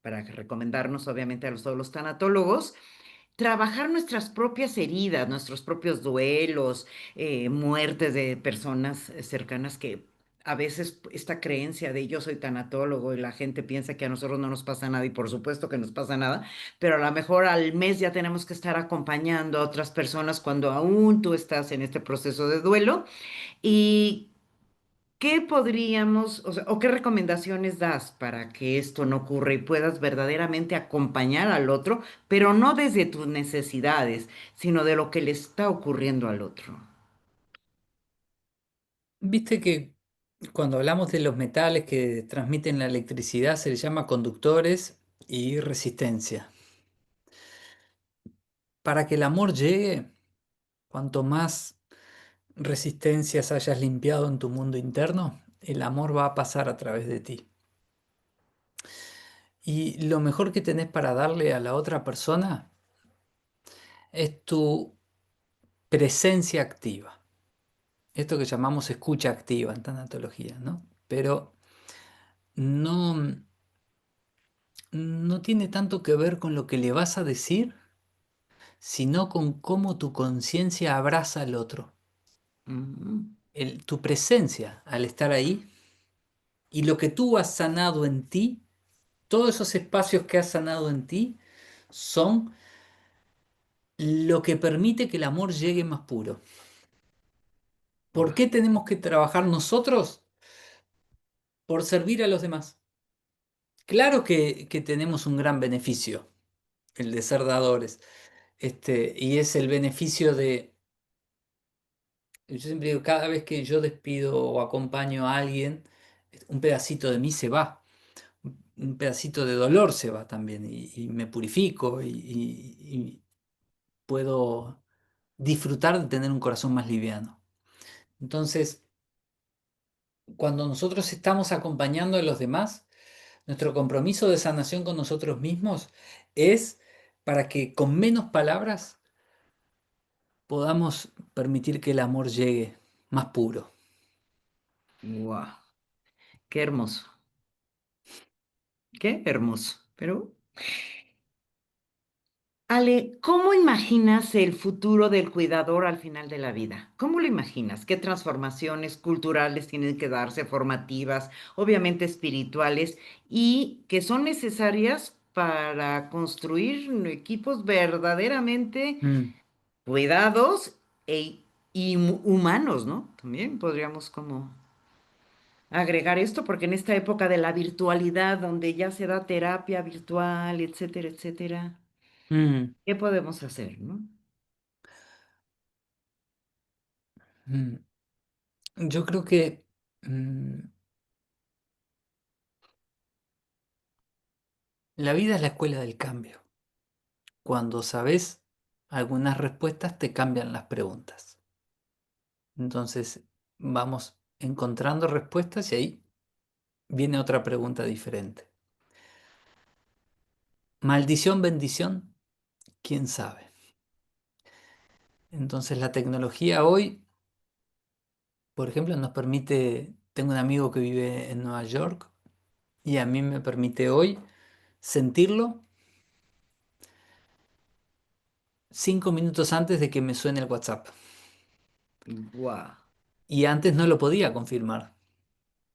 para recomendarnos obviamente a todos los tanatólogos, trabajar nuestras propias heridas, nuestros propios duelos, muertes de personas cercanas que a veces esta creencia de yo soy tanatólogo y la gente piensa que a nosotros no nos pasa nada y por supuesto que nos pasa nada, pero a lo mejor al mes ya tenemos que estar acompañando a otras personas cuando aún tú estás en este proceso de duelo y ¿qué podríamos, o sea, o qué recomendaciones das para que esto no ocurra y puedas verdaderamente acompañar al otro, pero no desde tus necesidades, sino de lo que le está ocurriendo al otro? Viste que cuando hablamos de los metales que transmiten la electricidad se les llama conductores y resistencia. Para que el amor llegue, cuanto más resistencias hayas limpiado en tu mundo interno, el amor va a pasar a través de ti. Y lo mejor que tenés para darle a la otra persona es tu presencia activa. Esto que llamamos escucha activa en tanatología, ¿no? Pero no, no tiene tanto que ver con lo que le vas a decir, sino con cómo tu conciencia abraza al otro. Mm, Tu presencia al estar ahí y lo que tú has sanado en ti, todos esos espacios que has sanado en ti, son lo que permite que el amor llegue más puro. ¿Por uf, qué tenemos que trabajar nosotros? Por servir a los demás. Claro que tenemos un gran beneficio, el de ser dadores, y es el beneficio de, yo siempre digo, cada vez que yo despido o acompaño a alguien, un pedacito de mí se va, un pedacito de dolor se va también, y me purifico y puedo disfrutar de tener un corazón más liviano. Entonces, cuando nosotros estamos acompañando a los demás, nuestro compromiso de sanación con nosotros mismos es para que con menos palabras podamos permitir que el amor llegue más puro. wow, qué hermoso, qué hermoso. Pero, Ale, ¿cómo imaginas el futuro del cuidador al final de la vida? ¿Cómo lo imaginas? ¿Qué transformaciones culturales tienen que darse, formativas, obviamente espirituales, y que son necesarias para construir equipos verdaderamente Mm, cuidados y humanos, ¿no? También podríamos como agregar esto, porque en esta época de la virtualidad, donde ya se da terapia virtual, etcétera, etcétera, mm, ¿qué podemos hacer, no? mm. Yo creo que mm, la vida es la escuela del cambio. Cuando sabes algunas respuestas, te cambian las preguntas. Entonces vamos encontrando respuestas y ahí viene otra pregunta diferente. Maldición, bendición, quién sabe. Entonces la tecnología hoy, por ejemplo, nos permite, tengo un amigo que vive en Nueva York y a mí me permite hoy sentirlo 5 minutos antes de que me suene el WhatsApp. Guau. Y antes no lo podía confirmar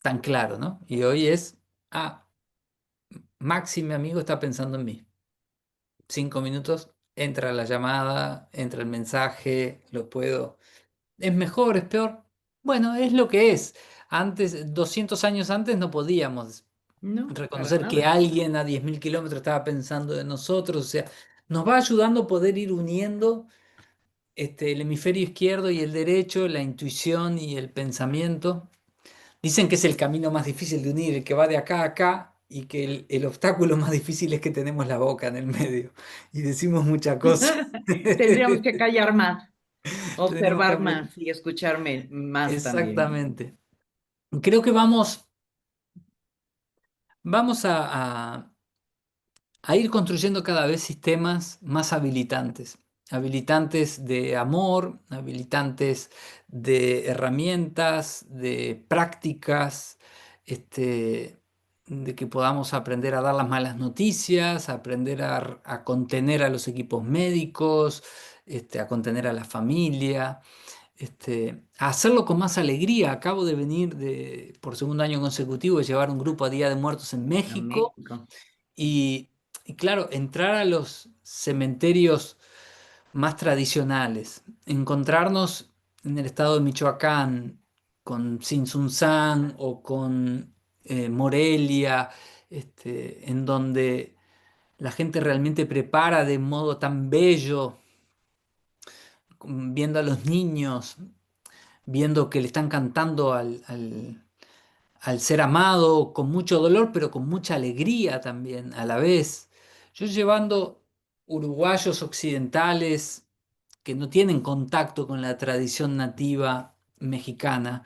tan claro, ¿no? Y hoy es, ah, Maxi, mi amigo, está pensando en mí. 5 minutos, entra la llamada, entra el mensaje, lo puedo. ¿Es mejor, es peor? Bueno, es lo que es. Antes, 200 años antes, no podíamos No, para reconocer que nada. alguien a 10.000 kilómetros estaba pensando en nosotros. O sea, nos va ayudando a poder ir uniendo el hemisferio izquierdo y el derecho, la intuición y el pensamiento. Dicen que es el camino más difícil de unir, el que va de acá a acá, y que el obstáculo más difícil es que tenemos la boca en el medio y decimos muchas cosas. Tendríamos que callar más, Tenemos que observar más y escucharme más también. Exactamente. Creo que vamos a ir construyendo cada vez sistemas más habilitantes. Habilitantes de amor, habilitantes de herramientas, de prácticas, de que podamos aprender a dar las malas noticias, aprender a contener a los equipos médicos, a contener a la familia, a hacerlo con más alegría. Acabo de venir por segundo año consecutivo de llevar un grupo a Día de Muertos en A México México. y, y claro, entrar a los cementerios más tradicionales, encontrarnos en el estado de Michoacán con Tzintzuntzán o con Morelia, en donde la gente realmente prepara de modo tan bello, viendo a los niños, viendo que le están cantando al ser amado con mucho dolor, pero con mucha alegría también a la vez. Yo llevando uruguayos occidentales que no tienen contacto con la tradición nativa mexicana,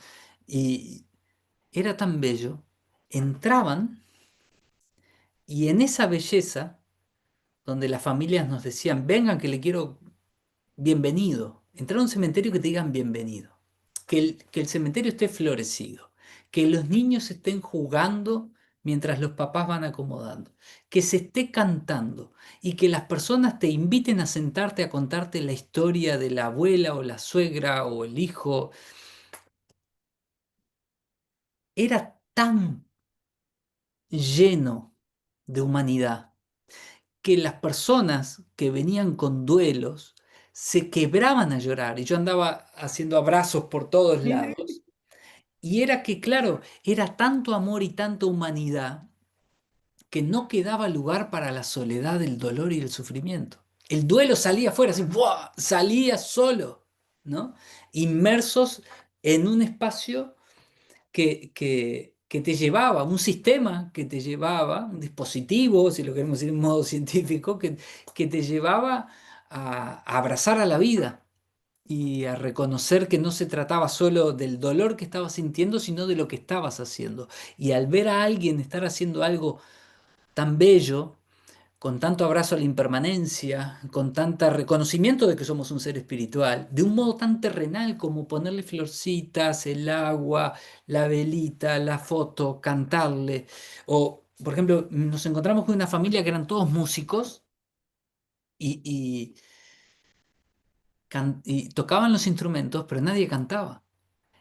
y era tan bello. Entraban y en esa belleza, donde las familias nos decían, vengan que le quiero bienvenido, entrar a un cementerio que te digan bienvenido, que el cementerio esté florecido, que los niños estén jugando mientras los papás van acomodando, que se esté cantando y que las personas te inviten a sentarte a contarte la historia de la abuela o la suegra o el hijo. Era tan lleno de humanidad que las personas que venían con duelos se quebraban a llorar y yo andaba haciendo abrazos por todos lados. Y era que, claro, era tanto amor y tanta humanidad que no quedaba lugar para la soledad, el dolor y el sufrimiento. El duelo salía afuera, así, ¡buah! Salía solo, ¿no? Inmersos en un espacio que te llevaba, un sistema que te llevaba, un dispositivo, si lo queremos decir en modo científico, que te llevaba a abrazar a la vida y a reconocer que no se trataba solo del dolor que estabas sintiendo, sino de lo que estabas haciendo. Y al ver a alguien estar haciendo algo tan bello, con tanto abrazo a la impermanencia, con tanto reconocimiento de que somos un ser espiritual, de un modo tan terrenal como ponerle florcitas, el agua, la velita, la foto, cantarle. O, por ejemplo, nos encontramos con una familia que eran todos músicos y, y tocaban los instrumentos, pero nadie cantaba.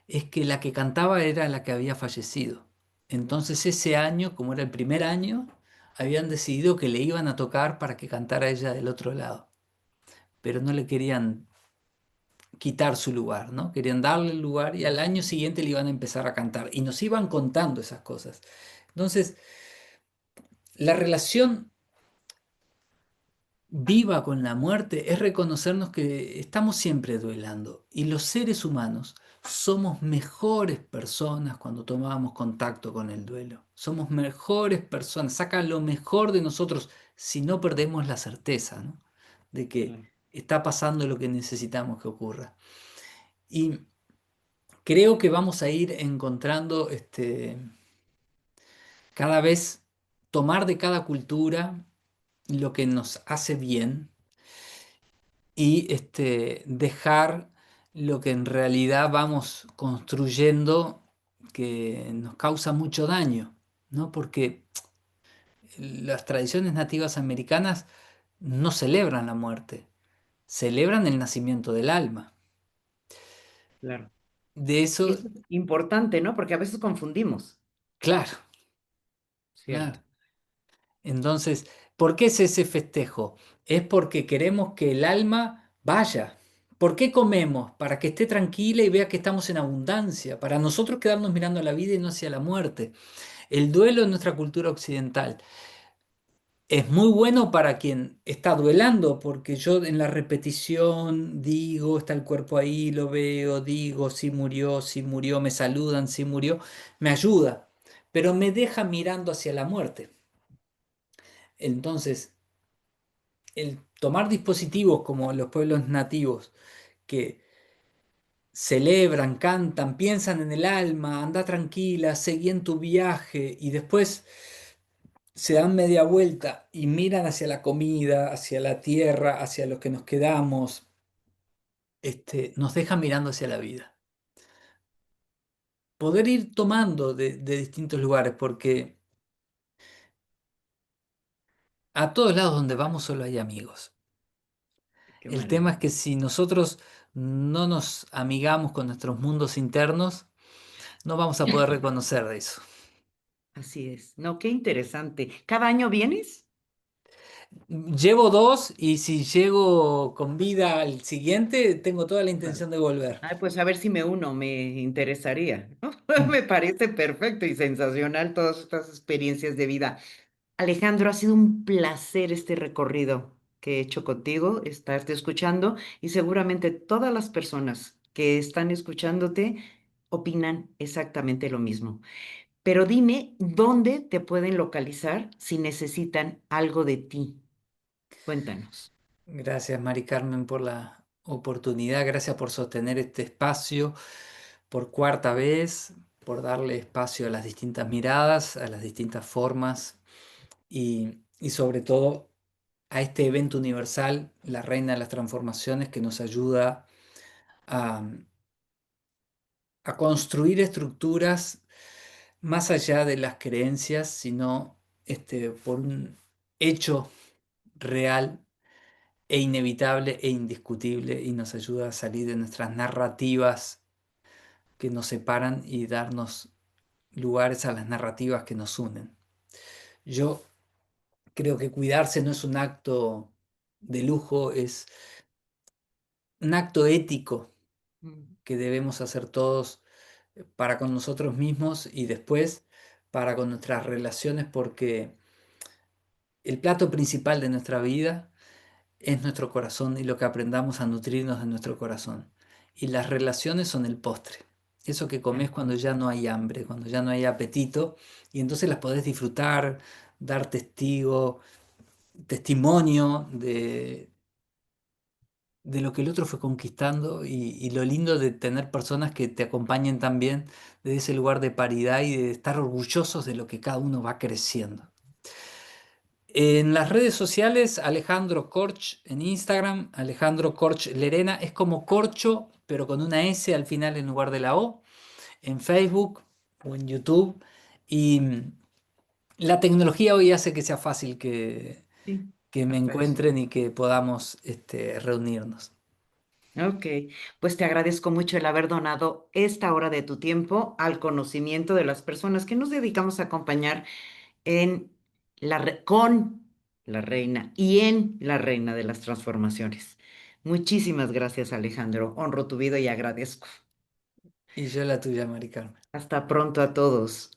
Es que la que cantaba era la que había fallecido. Entonces ese año, como era el primer año, habían decidido que le iban a tocar para que cantara ella del otro lado, pero no le querían quitar su lugar, ¿no? Querían darle el lugar y al año siguiente le iban a empezar a cantar y nos iban contando esas cosas. Entonces, la relación viva con la muerte es reconocernos que estamos siempre duelando y los seres humanos somos mejores personas cuando tomamos contacto con el duelo. Somos mejores personas, saca lo mejor de nosotros si no perdemos la certeza, ¿no? De que Claro. está pasando lo que necesitamos que ocurra. Y creo que vamos a ir encontrando cada vez tomar de cada cultura lo que nos hace bien y dejar lo que en realidad vamos construyendo que nos causa mucho daño, ¿no? Porque las tradiciones nativas americanas no celebran la muerte, celebran el nacimiento del alma. Claro. De Y eso, eso es importante, ¿no? Porque a veces confundimos, claro, ¿cierto? claro. Entonces, ¿por qué es ese festejo? Es porque queremos que el alma vaya. ¿Por qué comemos? Para que esté tranquila y vea que estamos en abundancia, para nosotros quedarnos mirando a la vida y no hacia la muerte. El duelo en nuestra cultura occidental es muy bueno para quien está duelando, porque yo en la repetición digo, está el cuerpo ahí, lo veo, digo, si murió, me saludan, si murió, me ayuda, pero me deja mirando hacia la muerte. Entonces, el tomar dispositivos como los pueblos nativos que celebran, cantan, piensan en el alma, anda tranquila, seguí en tu viaje y después se dan media vuelta y miran hacia la comida, hacia la tierra, hacia lo que nos quedamos, nos deja mirando hacia la vida. Poder ir tomando de distintos lugares, porque a todos lados donde vamos solo hay amigos. Qué El tema es maravilla. que si nosotros no nos amigamos con nuestros mundos internos, no vamos a poder reconocer de eso. Así es. No, qué interesante. ¿Cada año vienes? Llevo dos y si llego con vida al siguiente, tengo toda la Vale. intención de volver. Ay, pues a ver si me uno, me interesaría, ¿no? Mm. Me parece perfecto y sensacional todas estas experiencias de vida. Alejandro, ha sido un placer este recorrido que he hecho contigo, estarte escuchando y seguramente todas las personas que están escuchándote opinan exactamente lo mismo. Pero dime dónde te pueden localizar si necesitan algo de ti. Cuéntanos. Gracias, Mari Carmen, por la oportunidad. Gracias por sostener este espacio. por cuarta vez, por darle espacio a las distintas miradas, a las distintas formas y sobre todo a este evento universal, la Reina de las Transformaciones, que nos ayuda a, a construir estructuras más allá de las creencias, sino por un hecho real e inevitable e indiscutible y nos ayuda a salir de nuestras narrativas que nos separan y darnos lugares a las narrativas que nos unen. Yo creo que cuidarse no es un acto de lujo, es un acto ético Mm. que debemos hacer todos para con nosotros mismos y después para con nuestras relaciones, porque el plato principal de nuestra vida es nuestro corazón y lo que aprendamos a nutrirnos de nuestro corazón. Y las relaciones son el postre. Eso que De comes cuando acuerdo. ya no hay hambre, cuando ya no hay apetito, y entonces las podés disfrutar, dar testimonio de lo que el otro fue conquistando y lo lindo de tener personas que te acompañen también desde ese lugar de paridad y de estar orgullosos de lo que cada uno va creciendo. En las redes sociales, Alejandro Corch en Instagram, Alejandro Corch Lerena, es como corcho, pero con una S al final en lugar de la O, en Facebook o en YouTube. Y la tecnología hoy hace que sea fácil Sí, que me hasta eso. encuentren y que podamos reunirnos. Ok, pues te agradezco mucho el haber donado esta hora de tu tiempo al conocimiento de las personas que nos dedicamos a acompañar en con la reina y en la reina de las transformaciones. Muchísimas gracias, Alejandro. Honro tu vida y agradezco. Y yo la tuya, Mari Carmen. Hasta pronto a todos.